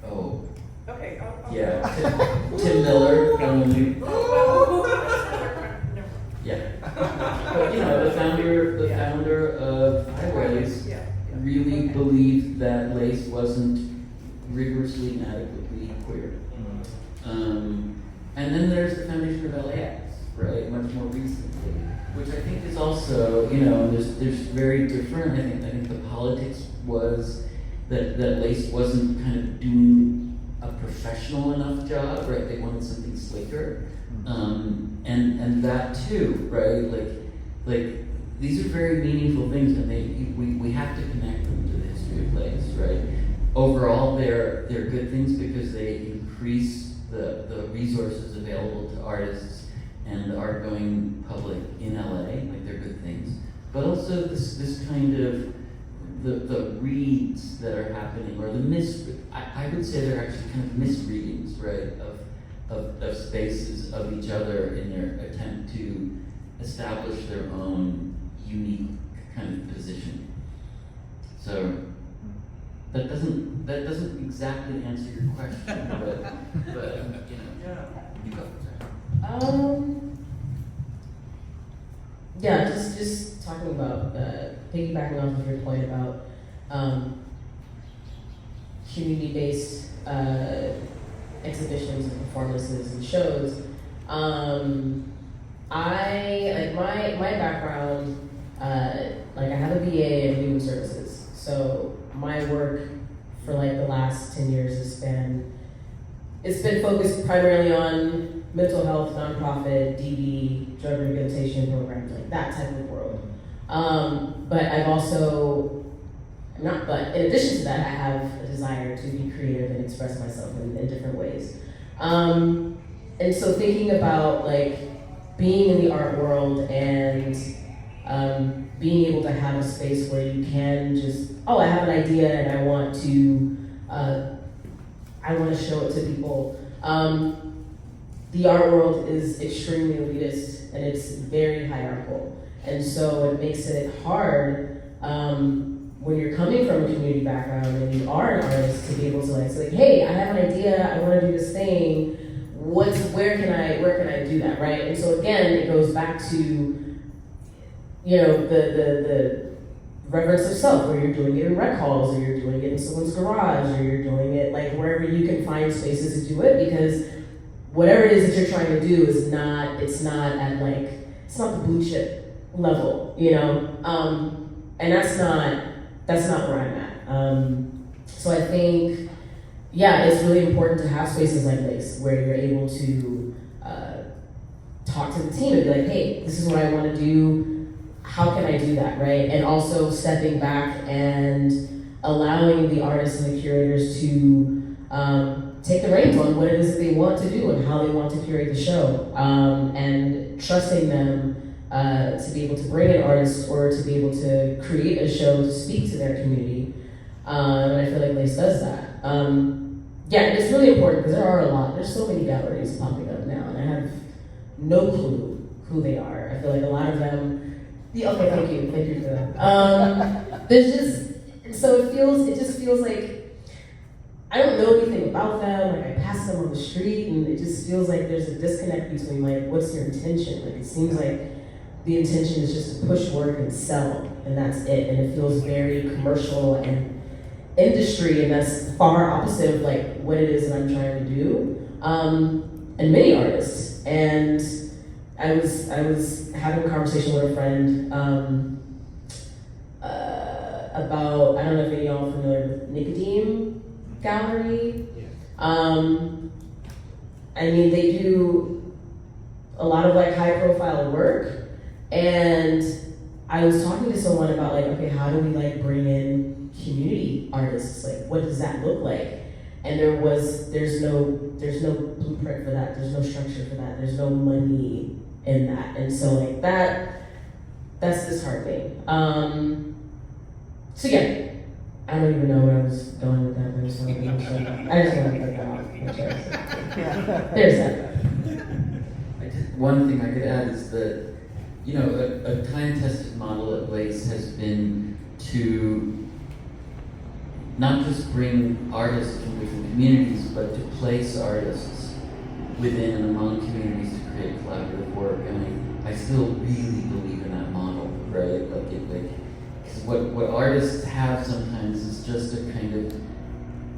Oh. Okay. I'll Yeah, Tim Miller from yeah. But the founder of Highways really believed that Lace wasn't rigorously and adequately queer. And then there's the foundation of LAX, right? Much more recently, which I think is also, there's very different. I think the politics was that Lace wasn't kind of doing a professional enough job, right? They wanted something slicker. And that too, right? Like these are very meaningful things, and we have to connect them to the history of Lace, right? Overall, they're good things because they increase the resources available to artists and the art-going public in LA. Like they're good things, but also this kind of the reads that are happening, or I would say they're actually kind of misreadings, right, of spaces of each other in their attempt to establish their own unique kind of position. So that doesn't exactly answer your question, but you go. Yeah, just talking about piggybacking off of your point about community-based exhibitions and performances and shows. My background, like I have a BA in Human Services, so my work for like the last 10 years it's been focused primarily on mental health, nonprofit, DD, drug rehabilitation programs, like that type of world. But I've also, in addition to that, I have a desire to be creative and express myself in different ways. And so thinking about like being in the art world and being able to have a space where you can just, I have an idea and I want to show it to people. The art world is extremely elitist and it's very hierarchical. And so it makes it hard when you're coming from a community background and you are an artist to be able to like say, hey, I have an idea, I want to do this thing. Where can I do that, right? And so again, it goes back to, the reverence of self, where you're doing it in rec halls, or you're doing it in someone's garage, or you're doing it like wherever you can find spaces to do it, because whatever it is that you're trying to do it's not the blue chip level, and that's not where I'm at. So I think, it's really important to have spaces like this where you're able to talk to the team and be like, hey, this is what I want to do. How can I do that, right? And also stepping back and allowing the artists and the curators to take the reins on what it is that they want to do and how they want to curate the show, and trusting them to be able to bring an artist or to be able to create a show to speak to their community. And I feel like Lace does that. It's really important because there's so many galleries popping up now, and I have no clue who they are. I feel like a lot of them, thank you for that. It just feels like I don't know anything about them, like I pass them on the street, and it just feels like there's a disconnect between like, what's your intention? Like it seems like the intention is just to push work and sell, and that's it, and it feels very commercial and industry, and that's far opposite of like what it is that I'm trying to do, and many artists. And I was having a conversation with a friend about, I don't know if any of y'all are familiar with Nicodeme Gallery. They do a lot of like high profile work, and I was talking to someone about like, okay, how do we like bring in community artists? Like, what does that look like? And there's no blueprint for that. There's no structure for that. There's no money in that. And so like that's disheartening. I don't even know where I was going with that, but I just wanted to put that off my chest. There's that. One thing I could add is that, a time-tested model at Blaze has been to not just bring artists from different communities, but to place artists within and among communities to create collaborative work. And I still really believe in that model, right? Because what artists have sometimes is just a kind of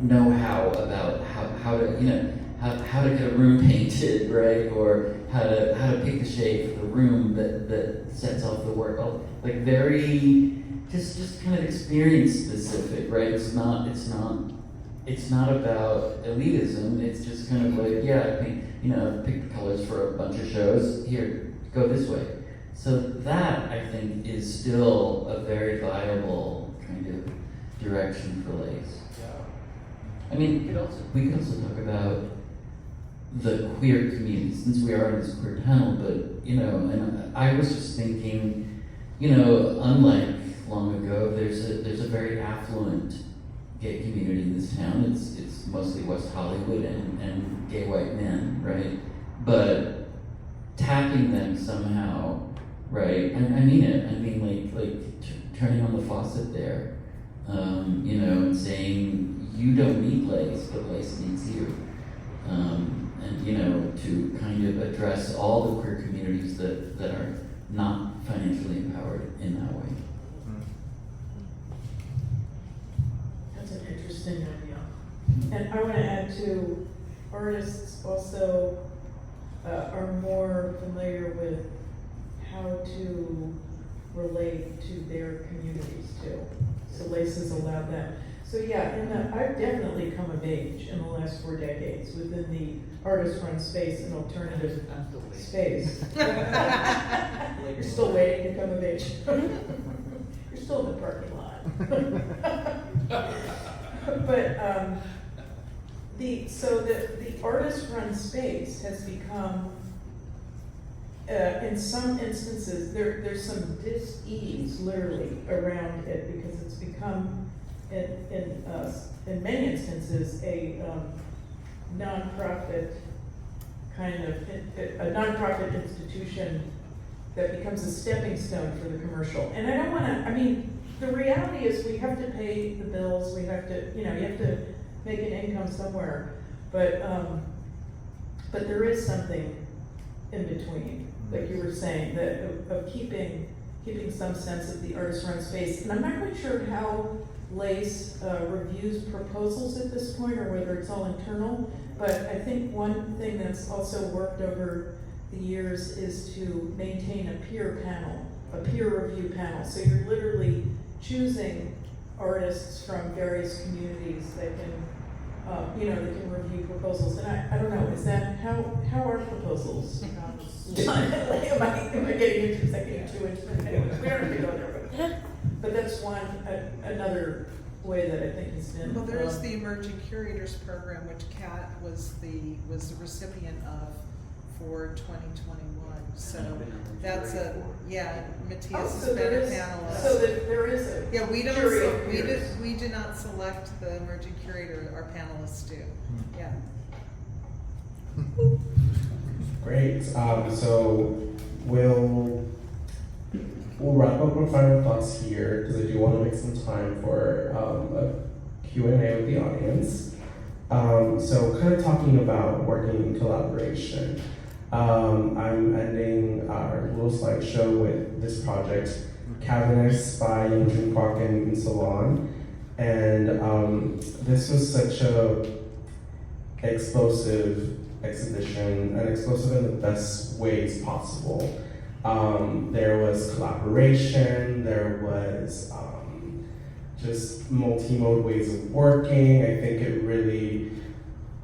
know-how about how to get a room painted, right? Or how to pick the shade for the room that sets off the work. Like very just kind of experience specific, right? It's not about elitism. It's just kind of like, pick the colors for a bunch of shows. Here, go this way. So that, I think, is still a very viable kind of direction for Lace. We could also talk about the queer community, since we are in this queer panel, but, and I was just thinking, unlike long ago, there's a very affluent gay community in this town. It's mostly West Hollywood and gay white men, right? But tapping them somehow, right? I mean it. I mean turning on the faucet there, and saying you don't need Lace, but Lace needs you, and to kind of address all the queer communities that are not financially empowered in that way. That's an interesting idea. And I want to add to artists also are more familiar with how to relate to their communities too. So LACE's allowed that. So yeah, I've definitely come of age in the last 4 decades within the artist-run space and alternative space. You're still waiting to come of age. You're still in the parking lot. But the artist-run space has become, in some instances, there's some dis-ease literally around it because it's become, in many instances, a nonprofit kind of, a nonprofit institution that becomes a stepping stone for the commercial. And I don't want to, I mean, the reality is we have to pay the bills, we have to, you have to make an income somewhere, but there is something in between, like you were saying, that of keeping some sense of the artist-run space. And I'm not quite sure how LACE reviews proposals at this point, or whether it's all internal, but I think one thing that's also worked over the years is to maintain a peer panel, a peer review panel. So you're literally choosing artists from various communities that can, that can review proposals. And I don't know, is that, how are proposals? am I getting into executive too into? Anyway, we don't have to go there, but that's another way that I think has been. Well, there's the Emerging Curators Program, which Kat was the recipient of for 2021. So that's Matias has been a panelist. So that there is a we do not select the emerging curator. Our panelists do. Yeah. Great. So we'll wrap up our final thoughts here because I do want to make some time for a Q&A with the audience. So kind of talking about working in collaboration. I'm ending our little slideshow with this project, Cavernous by Yunjin Kwok and Salon. And this was such a explosive exhibition, and explosive in the best ways possible. There was collaboration, there was just multi-mode ways of working. I think it really,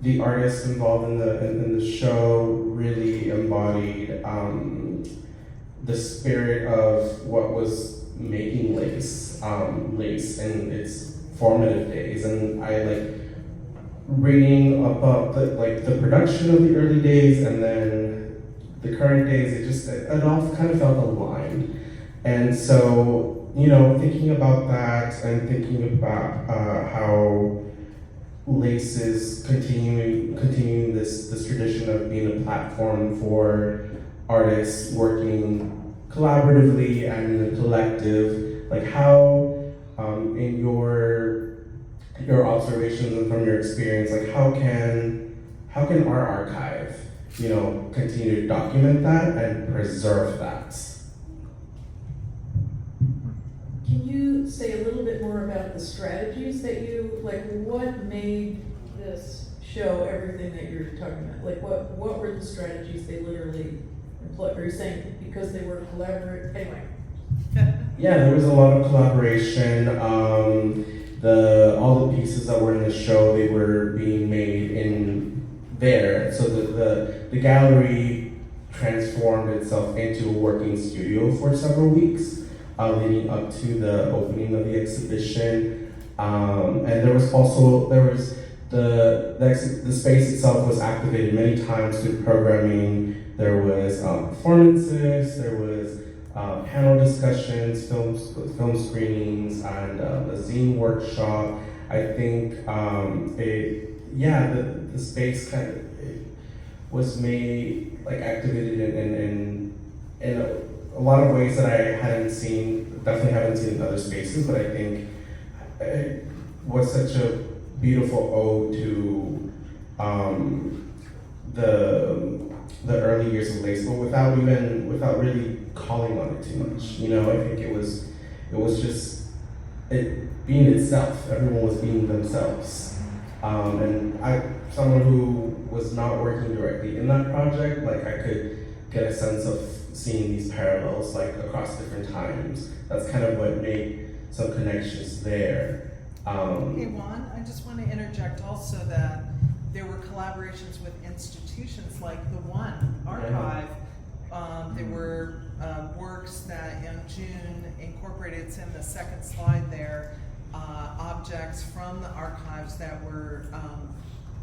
the artists involved in the show really embodied the spirit of what was making LACE in its formative days. And I like reading about the production of the early days and then the current days. It all kind of felt aligned. And so, thinking about that and thinking about how LACE is continuing this tradition of being a platform for artists working collaboratively and in a collective, like how in your observations and from your experience, like how can our archive, continue to document that and preserve that? Can you say a little bit more about the strategies that what made this show everything that you're talking about? Like what were the strategies they literally employed? Are you saying because they were collaborative? Anyway. Yeah, there was a lot of collaboration. All the pieces that were in the show, they were being made in there. So the gallery transformed itself into a working studio for several weeks, leading up to the opening of the exhibition. And there was the space itself was activated many times through programming. There was performances, there was panel discussions, film screenings, and a zine workshop. I think the space kind of was made, activated in a lot of ways that I definitely haven't seen in other spaces, but I think it was such a beautiful ode to the early years of LACE, but without really calling on it too much. I think it was just it being itself. Everyone was being themselves. And someone who was not working directly in that project, like I could get a sense of seeing these parallels like across different times. That's kind of what made some connections there. Hey Juan, I just want to interject also that there were collaborations with institutions like the One Archive. There were works that June incorporated, it's in the second slide there, objects from the archives that were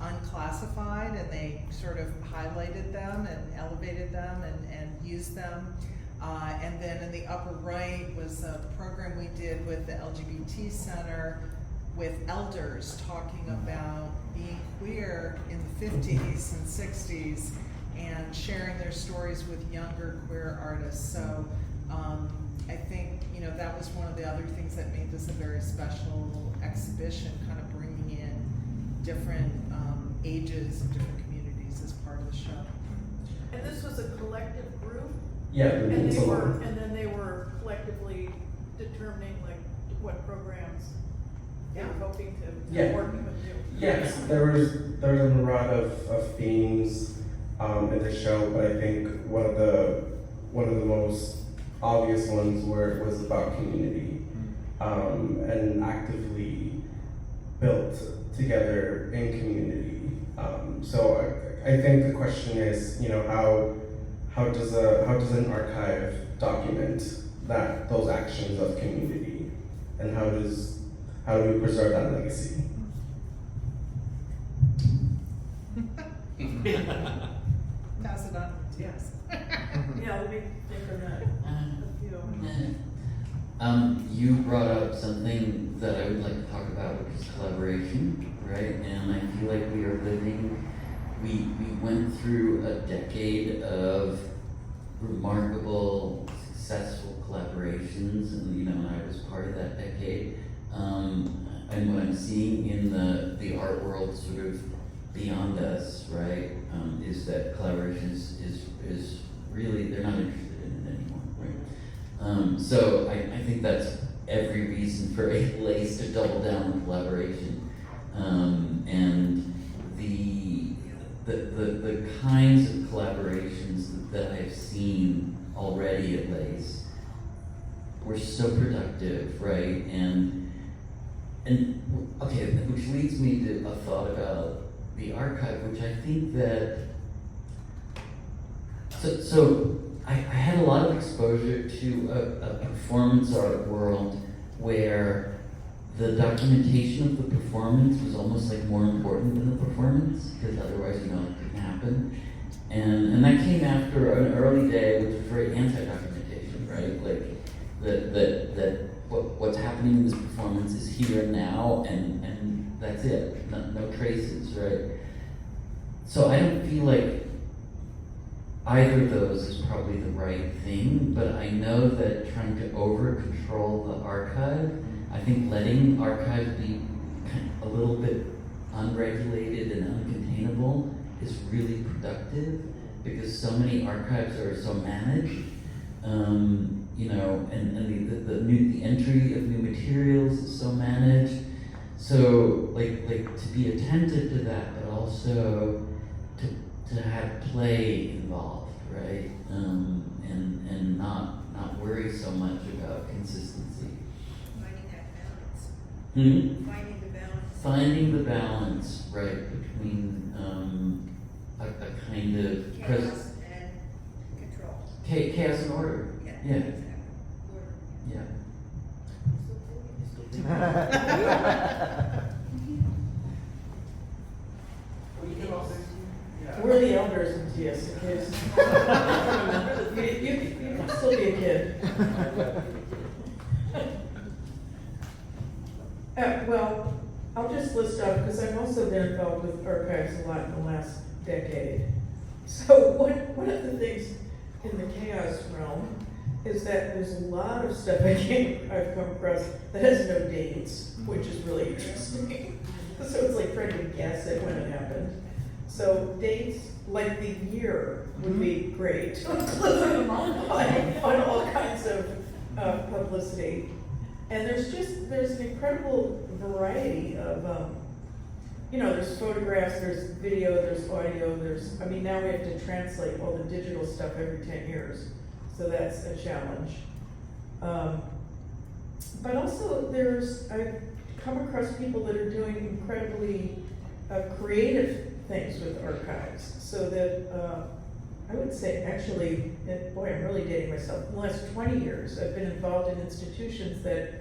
unclassified, and they sort of highlighted them and elevated them and used them. And then in the upper right was a program we did with the LGBT Center with elders talking about being queer in the 50s and 60s and sharing their stories with younger queer artists. So I think, you know, that was one of the other things that made this a very special exhibition, kind of bringing in different ages and different communities as part of the show. And this was a collective group? Yeah, And and then they were collectively determining like what programs they were hoping to Yeah. working with you. yes, there was a myriad of themes in the show, but I think one of the most obvious ones was about community, and actively built together in community. So I think the question is, you know, how does an archive document those actions of community, and how do we preserve that legacy? Pass it on, yes. Yeah, let me think of that. You brought up something that I would like to talk about, which is collaboration, right? And I feel like we went through a decade of remarkable, successful collaborations, and you know, and I was part of that decade. And what I'm seeing in the art world sort of beyond us, right, is that collaboration is really, they're not interested in it anymore, right? So I think that's every reason for Lace to double down on collaboration. And the kinds of collaborations that I've seen already at Lace were so productive, right? And okay, which leads me to a thought about the archive, which I think that, so I had a lot of exposure to a performance art world where the documentation of the performance was almost like more important than the performance, because otherwise, you know, it couldn't happen. And that came after an early day, which was very anti-documentation, right? Like that what's happening in this performance is here and now, and that's it. No traces, right? So I don't feel like either of those is probably the right thing, but I know that trying to over-control the archive, I think letting archives be a little bit unregulated and uncontainable is really productive, because so many archives are so managed, you know, and the entry of new materials is so managed. So like to be attentive to that, but also to have play involved, right? And not worry so much about consistency. Finding that balance. Finding the balance. Finding the balance, right, between a kind of Chaos and control. chaos and order. Yeah. Exactly. Order. Yeah. We're the elders, Matias, in case. You can still be a kid. Well, I'll just list off, because I've also been involved with archives a lot in the last decade. So one of the things in the chaos realm is that there's a lot of stuff I've come across that has no dates, which is really interesting. So it's like trying to guess at when it happened. So dates, like the year, would be great on all kinds of publicity. And there's an incredible variety of you know, there's photographs, there's video, there's audio, I mean, now we have to translate all the digital stuff every 10 years. So that's a challenge. But also I've come across people that are doing incredibly creative things with archives. So that I would say actually, boy, I'm really dating myself. In the last 20 years, I've been involved in institutions that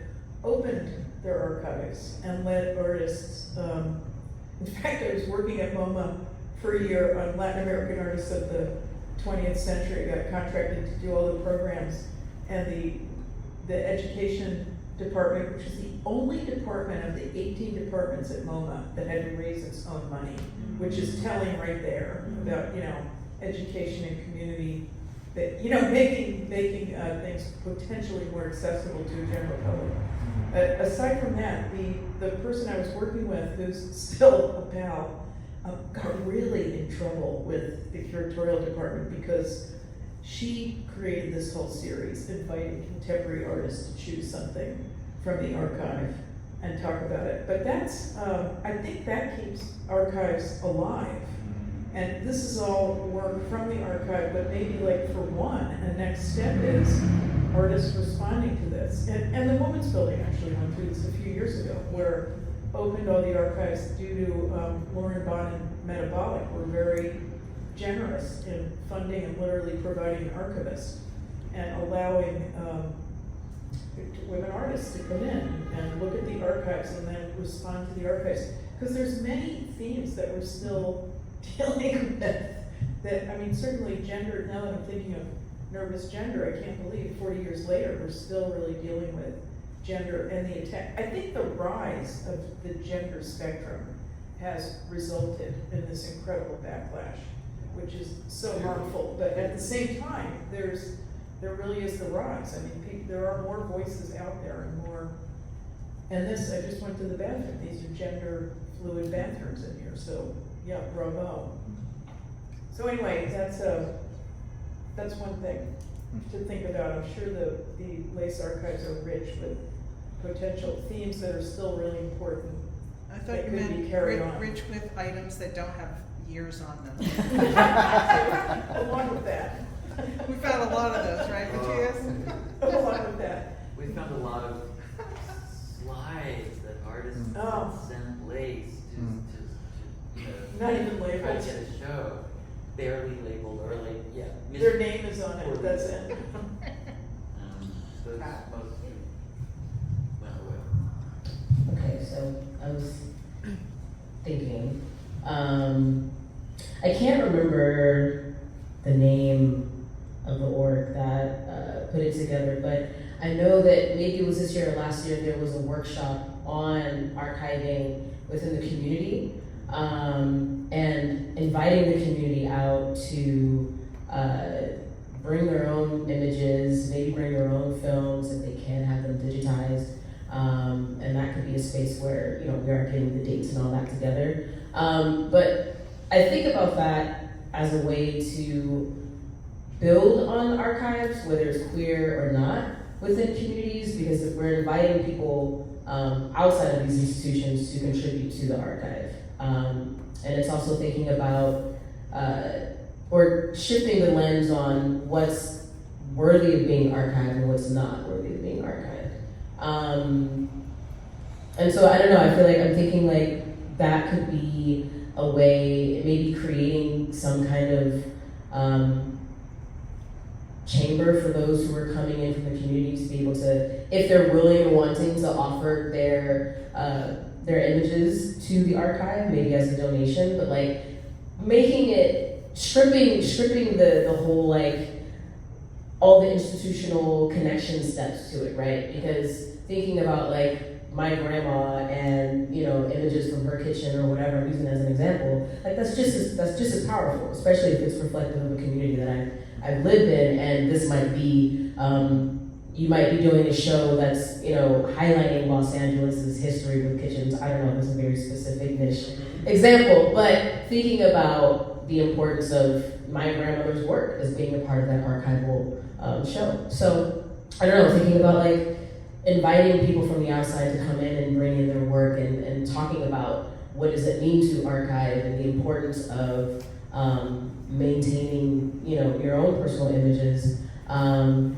opened their archives and let artists, in fact, I was working at MoMA for a year on Latin American artists of the 20th century. I got contracted to do all the programs, and the education department, which is the only department of the 18 departments at MoMA that had to raise its own money, which is telling right there about, you know, education and community, that, you know, making things potentially more accessible to a general public. Aside from that, the person I was working with, who's still a pal, got really in trouble with the curatorial department because she created this whole series inviting contemporary artists to choose something from the archive and talk about it. But that's, I think that keeps archives alive. And this is all work from the archive, but maybe like for one, a next step is artists responding to this. And the Women's Building actually went through this a few years ago, where opened all the archives due to Lauren Bond and Metabolic were very generous in funding and literally providing an archivist and allowing women artists to come in and look at the archives and then respond to the archives. Because there's many themes that we're still dealing with that, I mean, certainly gender, now that I'm thinking of nervous gender, I can't believe 40 years later, we're still really dealing with gender and the attack. I think the rise of the gender spectrum has resulted in this incredible backlash, which is so harmful. But at the same time, there really is the rise. I mean, there are more voices out there and more. And this, I just went to the bathroom. These are gender fluid bathrooms in here. So yeah, bravo. So anyway, that's one thing to think about. I'm sure the Lace archives are rich with potential themes that are still really important. I thought you meant rich with items that don't have years on them. Along with that. We found a lot of those, right, Matias? Along with that. We found a lot of slides that artists sent Lace to Not even try to labeled. get a show. Barely labeled or yeah. Their name is on it, that's it. So it's mostly went away. Okay, so I was thinking, I can't remember the name of the org that put it together, but I know that maybe it was this year or last year, there was a workshop on archiving within the community, and inviting the community out to bring their own images, maybe bring their own films if they can, have them digitized. And that could be a space where, you know, we are getting the dates and all that together. But I think about that as a way to build on archives, whether it's queer or not, within communities, because if we're inviting people outside of these institutions to contribute to the archive. And it's also thinking about, or shifting the lens on what's worthy of being archived and what's not worthy of being archived. And so I don't know, I feel like I'm thinking like that could be a way, maybe creating some kind of chamber for those who are coming in from the communities to be able to, if they're willing and wanting to offer their images to the archive, maybe as a donation, but like making it, stripping the whole like, all the institutional connection steps to it, right? Because thinking about like my grandma and, you know, images from her kitchen or whatever, I'm using as an example, like that's just as powerful, especially if it's reflective of a community that I've lived in, and this might be, you might be doing a show that's, you know, highlighting Los Angeles' history with kitchens. I don't know, it's a very specific niche example, but thinking about the importance of my grandmother's work as being a part of that archival show. So, I don't know, thinking about like inviting people from the outside to come in and bring in their work and talking about what does it mean to archive and the importance of maintaining, your own personal images, and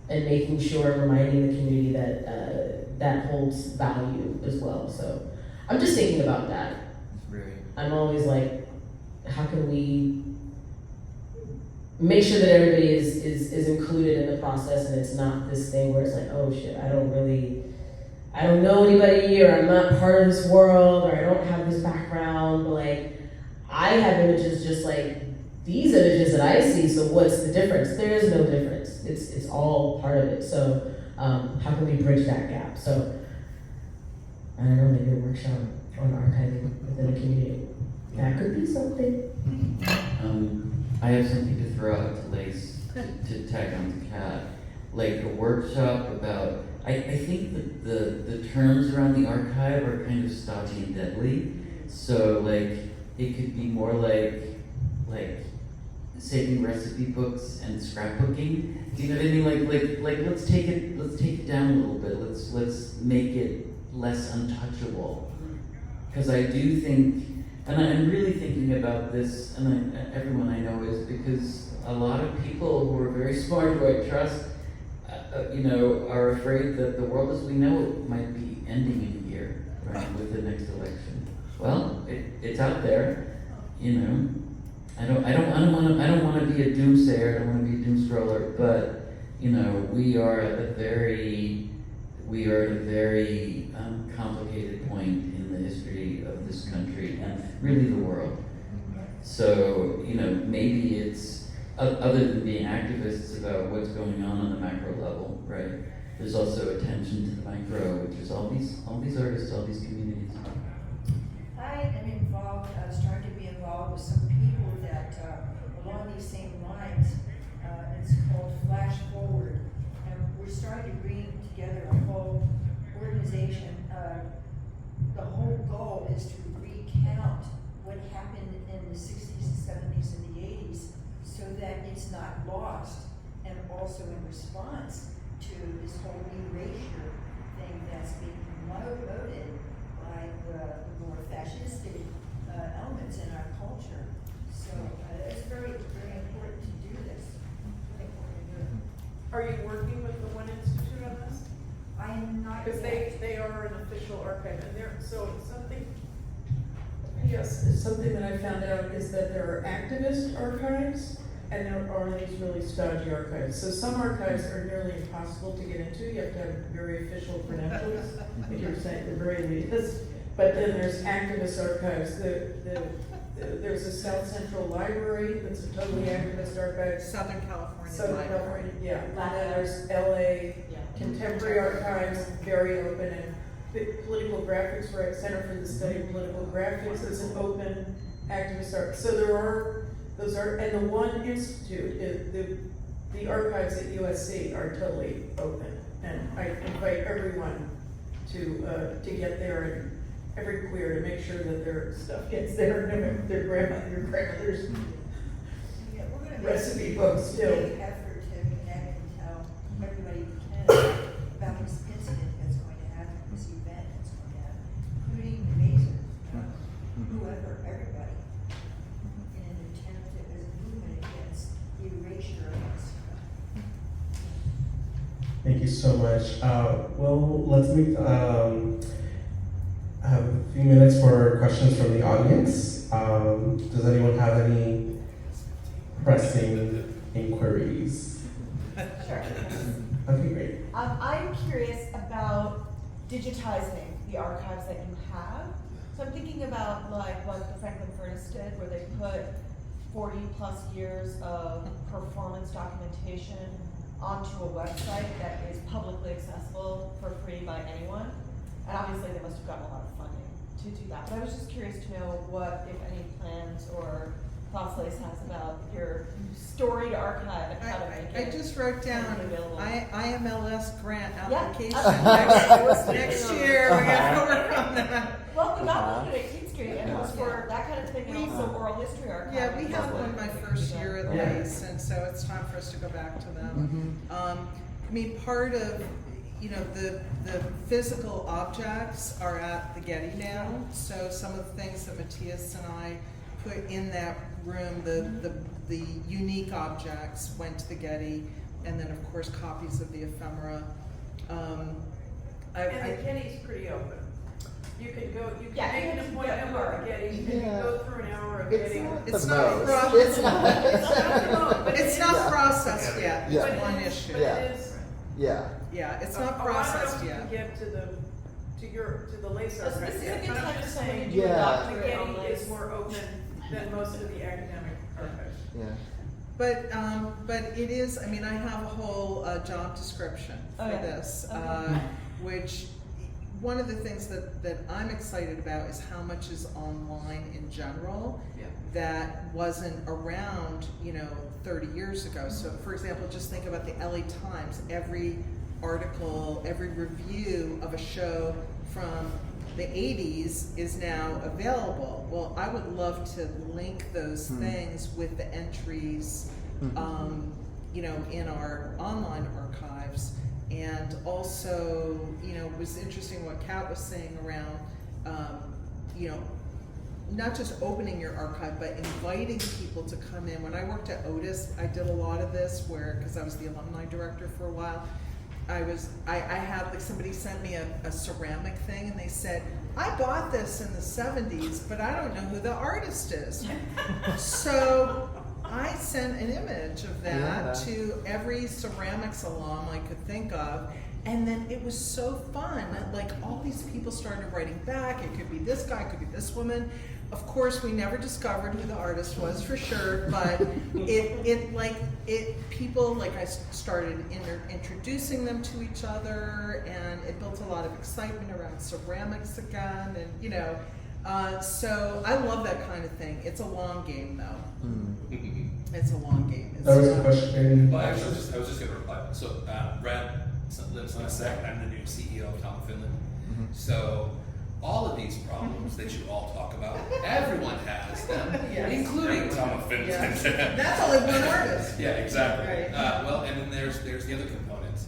making sure and reminding the community that that holds value as well. So I'm just thinking about that. I'm always like, how can we make sure that everybody is included in the process, and it's not this thing where it's like, oh shit, I don't know anybody, or I'm not part of this world, or I don't have this background, but like, I have images just like these images that I see, so what's the difference? There is no difference. It's all part of it. So how can we bridge that gap? So I don't know, maybe a workshop on archiving within the community. That could be something. I have something to throw out to Lace to tag on to Kat. Like a workshop about, I think that the terms around the archive are kind of stodgy and deadly. So like it could be more like saving recipe books and scrapbooking. Do you know what I mean? Like let's take it down a little bit. Let's make it less untouchable. Because I do think, and I'm really thinking about this, and everyone I know is, because a lot of people who are very smart, who I trust, are afraid that the world as we know it might be ending in a year, right, with the next election. Well, it's out there, I don't want to be a doomsayer. I don't want to be a doom scroller, but we are at a very complicated point in the history of this country and really the world. So maybe it's other than being activists about what's going on the macro level, right? There's also attention to the micro, which is all these artists, all these communities. I am involved, starting to be involved with some people that along these same lines. It's called Flash Forward, and we're starting to bring together a whole organization. The whole goal is to recount what happened in the 60s and 70s and the 80s so that it's not lost, and also in response to this whole erasure thing that's being promoted by the more fascistic elements in our culture. So it's very, very important to do this. Are you working with the One Institute on this? I am not Because yet. they are an official archive, and something that I found out is that there are activist archives, and there are these really stodgy archives. So some archives are nearly impossible to get into. You have to have very official credentials. Like you're saying, they're very elitist. But then there's activist archives. There's a South Central Library that's a totally activist archive. Southern California Southern Library. California, yeah. And then there's LA Contemporary Archives, very open, and the Political Graphics, right, Center for the Study of Political Graphics is an open activist art. So there are, and the One Institute, the archives at USC are totally open. And I invite everyone to get there, and every queer to make sure that their stuff gets there, and their grandmother's Yeah, we're going to recipe books too. big effort to connect and tell everybody who can about this incident that's going to happen, this event that's going to happen, including the Masons, whoever, everybody, in an attempt as a movement against the erasure of us. Thank you so much. Well, let's meet. I have a few minutes for questions from the audience. Does anyone have any pressing inquiries? Sure. Okay, great. I'm curious about digitizing the archives that you have. So I'm thinking about like what the Franklin Furnace did, where they put 40 plus years of performance documentation onto a website that is publicly accessible for free by anyone. And obviously they must have gotten a lot of funding to do that. But I was just curious to know what, if any, plans or thoughts Lace has about your storied archive and how to make it. I just wrote down available. IMLS grant Yeah. application. I was Next thinking of- year, we gotta work on that. Well, we got one at 18th Street, and it was for that kind of thing, and also oral history archive. Yeah, we had one my first year at Yeah. Lace, and so it's time for us to go back to them. I mean, part of, you know, the physical objects are at the Getty now. So some of the things that Matias and I put in that room, the unique objects went to the Getty, and then of course copies of the ephemera. And the Getty's pretty open. You can go, you can Yeah, make an appointment with the Getty, and you can go through an hour of Getty. It's not it's not processed yet. Yeah. It's one issue. But it is. Yeah, it's not processed A lot of them yet. can get to the lace This archive. is a good But I'm time for just someone to saying, do a Yeah. the doctorate on Getty lace. is more open than most of the academic archives. Yeah. But it is, I mean, I have a whole job description for Oh, yeah. this, Okay. which one of the things that I'm excited about is how much is online in general Yeah. that wasn't around, 30 years ago. So for example, just think about the LA Times. Every article, every review of a show from the 80s is now available. Well, I would love to link those things with the entries, in our online archives. And also, it was interesting what Kat was saying around, not just opening your archive, but inviting people to come in. When I worked at Otis, I did a lot of this because I was the alumni director for a while. I had, like, somebody sent me a ceramic thing, and they said, I bought this in the 70s, but I don't know who the artist is. So I sent an image of that to every ceramics alum I could think of, and then it was so fun. Like, all these people started writing back. It could be this guy, it could be this woman. Of course, we never discovered who the artist was for sure, but people, like, I started introducing them to each other, and it built a lot of excitement around ceramics again, and so I love that kind of thing. It's a long game, though. It's a long game. That was a question. Well, actually, I was just going to reply. So, Brad lives on a sec. I'm the new CEO of Tom Finland. So, all of these problems that you all talk about, everyone has them, including Tom Finland. Yes. That's only one artist. Yeah, exactly. Right. Well, and then there's the other component.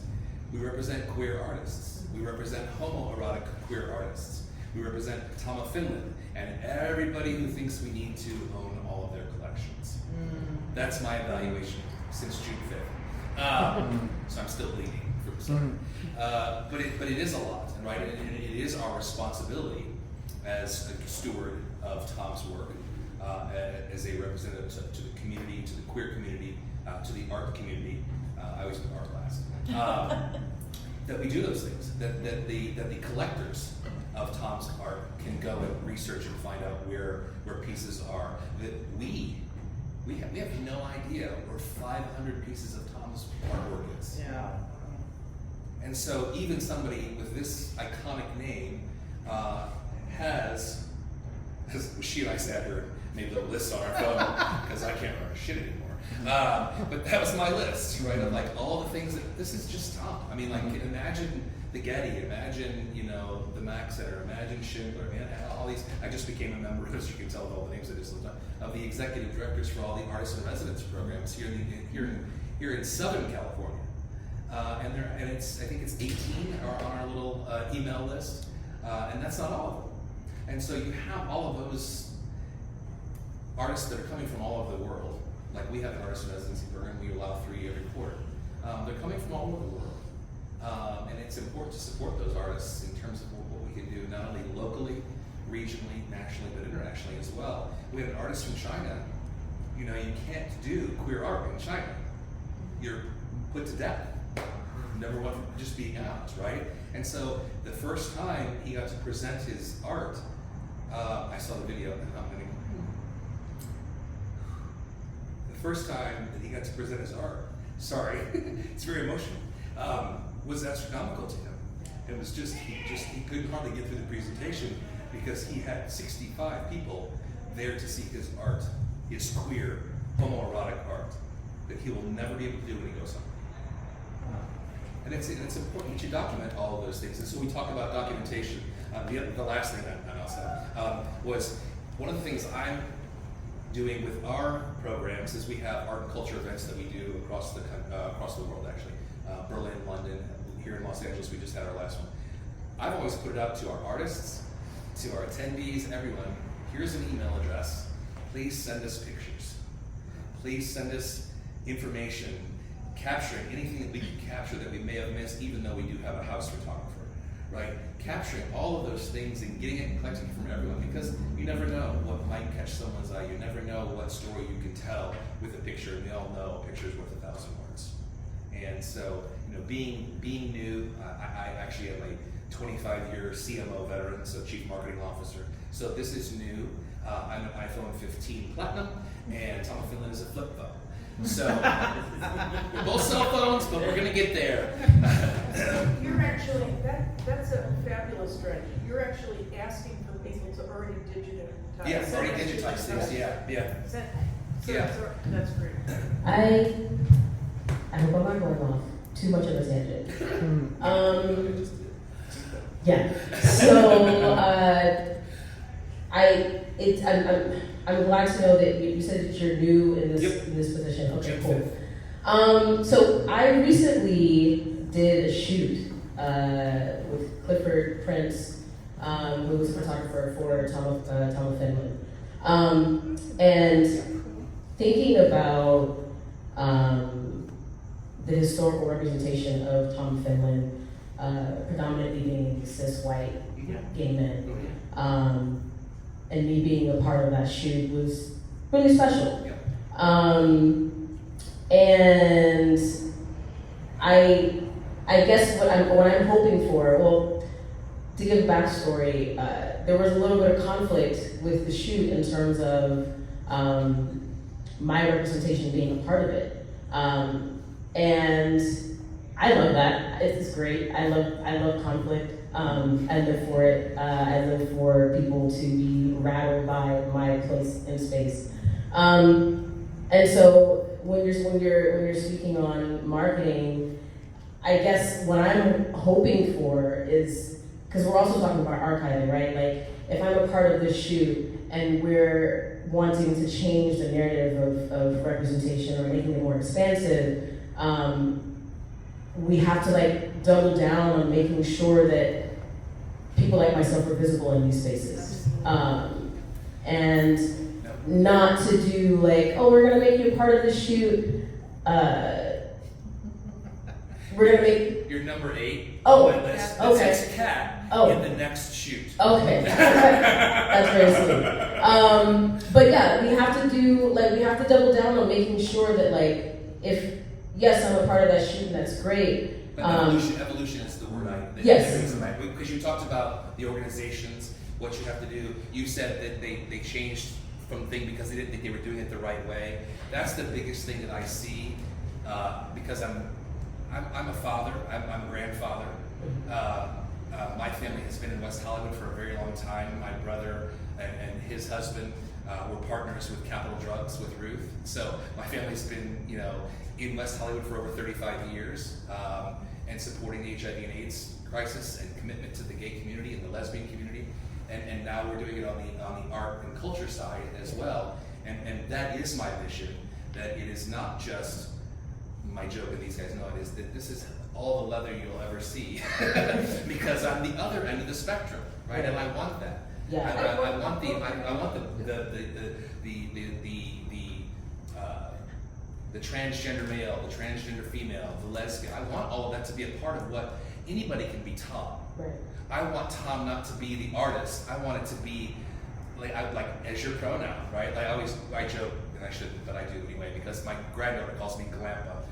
We represent queer artists. We represent homoerotic queer artists. We represent Tom Finland and everybody who thinks we need to own all of their collections. That's my evaluation since June 5th. So I'm still bleeding from the start. But it is a lot, right? And it is our responsibility as a steward of Tom's work, as a representative to the community, to the queer community, to the art community. I always put art last. That we do those things. That the collectors of Tom's art can go and research and find out where pieces are. That we have no idea where 500 pieces of Tom's artwork is. Yeah. And so even somebody with this iconic name has, she and I sat here and made little lists on our phone because I can't remember shit anymore. But that was my list, right? Of like all the things that, this is just Tom. I mean, like, imagine the Getty, imagine, the Mack Center, imagine Schindler, all these. I just became a member, as you can tell with all the names I just looked up, of the executive directors for all the artist in residence programs here in Southern California. And I think it's 18 are on our little email list, and that's not all of them. And so you have all of those artists that are coming from all over the world. Like, we have an artist in residency program, we allow 3 every quarter. They're coming from all over the world. And it's important to support those artists in terms of what we can do, not only locally, regionally, nationally, but internationally as well. We have an artist from China. You can't do queer art in China. You're put to death. Number one, just being out, right? And so the first time he got to present his art, I saw the video, and the first time that he got to present his art, sorry, it's very emotional, was astronomical to him. It was he couldn't hardly get through the presentation because he had 65 people there to see his art, his queer, homoerotic art, that he will never be able to do when he goes home. And it's important that you document all of those things. And so we talk about documentation. The last thing I also was one of the things I'm doing with our programs is we have art and culture events that we do across the world, actually. Berlin, London, here in Los Angeles. We just had our last one. I've always put it up to our artists, to our attendees, everyone. Here's an email address. Please send us pictures. Please send us information capturing anything that we can capture that we may have missed, even though we do have a house photographer, right? Capturing all of those things and getting it and collecting it from everyone, because you never know what might catch someone's eye. You never know what story you can tell with a picture, and we all know a picture is worth 1,000 words. And so, being new, I actually am a 25-year CMO veteran, so Chief Marketing Officer. So this is new. I'm an iPhone 15 Platinum, and Tom Finland is a flip phone. So, we're both cell phones, but we're gonna get there. You're actually, that's a fabulous strategy. You're actually asking for people to already digitize. Yeah, already digitize things, yeah. That's great. I hope I'm not going off too much of a tangent. Yeah. So I'm glad to know that you said that you're new in this position. Okay, cool. So I recently did a shoot with Clifford Prince, who was a photographer for Tom of Finland, and thinking about the historical representation of Tom Finland, predominantly being cis white gay men, and me being a part of that shoot was really special. And I guess what I'm hoping for, well, to give a backstory, there was a little bit of conflict with the shoot in terms of my representation being a part of it. And I love that. It's great. I love conflict. I live for it. I live for people to be rattled by my place in space. And so when you're speaking on marketing, I guess what I'm hoping for is, because we're also talking about archiving, right? Like, if I'm a part of this shoot and we're wanting to change the narrative of representation or making it more expansive, we have to double down on making sure that people like myself are visible in these spaces. And not to do we're gonna make you a part of this shoot. We're gonna make You're number 8 Oh, on my list. okay. That says cat in the next shoot. Okay, that's very sweet. But yeah, we have to double down on making sure that if yes, I'm a part of that shoot, and that's great. But evolution is the word yes. Because you talked about the organizations, what you have to do. You said that they changed from the thing because they didn't think they were doing it the right way. That's the biggest thing that I see, because I'm a father, I'm a grandfather. My family has been in West Hollywood for a very long time. My brother and his husband were partners with Capital Drugs with Ruth. So my family's been, in West Hollywood for over 35 years, and supporting the HIV and AIDS crisis and commitment to the gay community and the lesbian community. And now we're doing it on the art and culture side as well. And that is my mission, that it is not just my joke, and these guys know it is, that this is all the leather you'll ever see. Because I'm the other end of the spectrum, right? And I want that. Yeah. I want the transgender male, the transgender female, the lesbian. I want all of that to be a part of what anybody can be Tom. Right. I want Tom not to be the artist. I want it to be as your pronoun, right? I joke, and I shouldn't, but I do anyway, because my granddaughter calls me Glampa.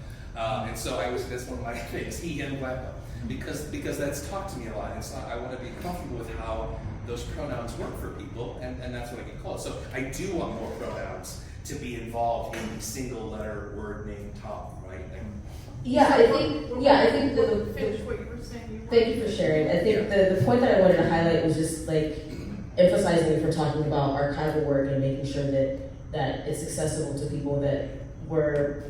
And so that's one of my things, he, him, Glampa. Because that's taught to me a lot. And so I want to be comfortable with how those pronouns work for people, and that's what I get called. So I do want more pronouns to be involved in the single letter word named Tom, right? I think Finish what you were saying. Thank you for sharing. I think the point that I wanted to highlight was just emphasizing if we're talking about archival work and making sure that it's accessible to people, that we're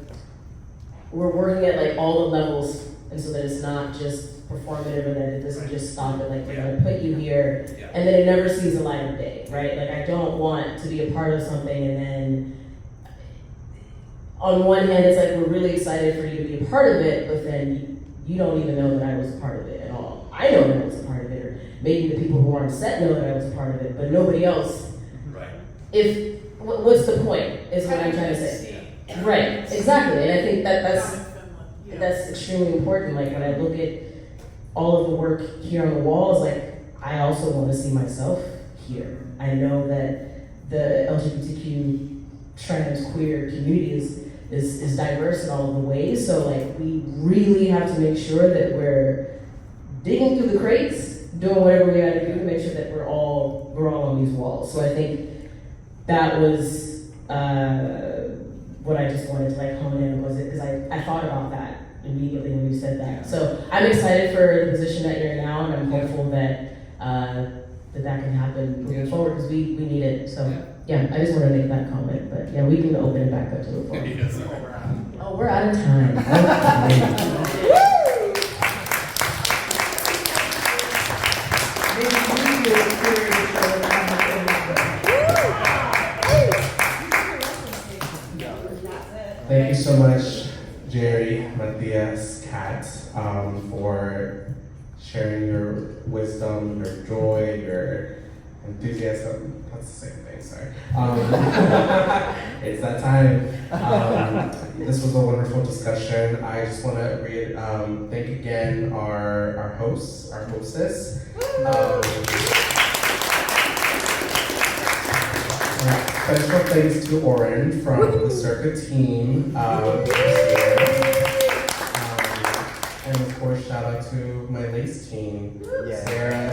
working at all the levels, and so that it's not just performative and that it doesn't just stop at we're gonna put you here and then it never sees the light of day, right? I don't want to be a part of something and then on one hand it's we're really excited for you to be a part of it, but then you don't even know that I was a part of it at all. I know that I was a part of it, or maybe the people who were on set know that I was a part of it, but nobody else. Right. What's the point, is what I'm trying to say. Right, exactly, and I think that's extremely important. Like when I look at all of the work here on the walls, like I also want to see myself here. I know that the LGBTQ trans queer community is diverse in all of the ways, so like we really have to make sure that we're digging through the crates, doing whatever we gotta do to make sure that we're all on these walls. So I think that was what I just wanted to like hone in was it, because I thought about that immediately when you said that. So I'm excited for the position that you're in now, and I'm hopeful that that can happen moving forward, because we need it. So yeah, I just want to make that comment, but yeah, we can open it back up to the floor. Yes. Oh, we're out of time. Okay. Thank you so much, Jerri, Matias, Kat, for sharing your wisdom, your joy, your enthusiasm. That's the same thing, sorry. It's that time. This was a wonderful discussion. I just want to thank again our hosts, our hostess. Special thanks to Oren from the Circa team. And of course, shout out to my Lace team. Sarah,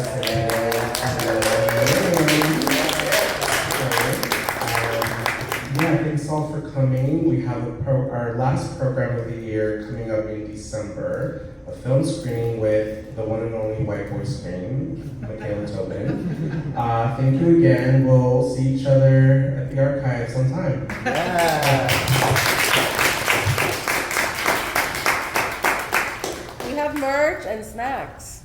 thanks all for coming. We have our last program of the year coming up in December, a film screening with the one and only white boy screen, Michaela Tobin. Thank you again. We'll see each other at the archive sometime. We have merch and snacks.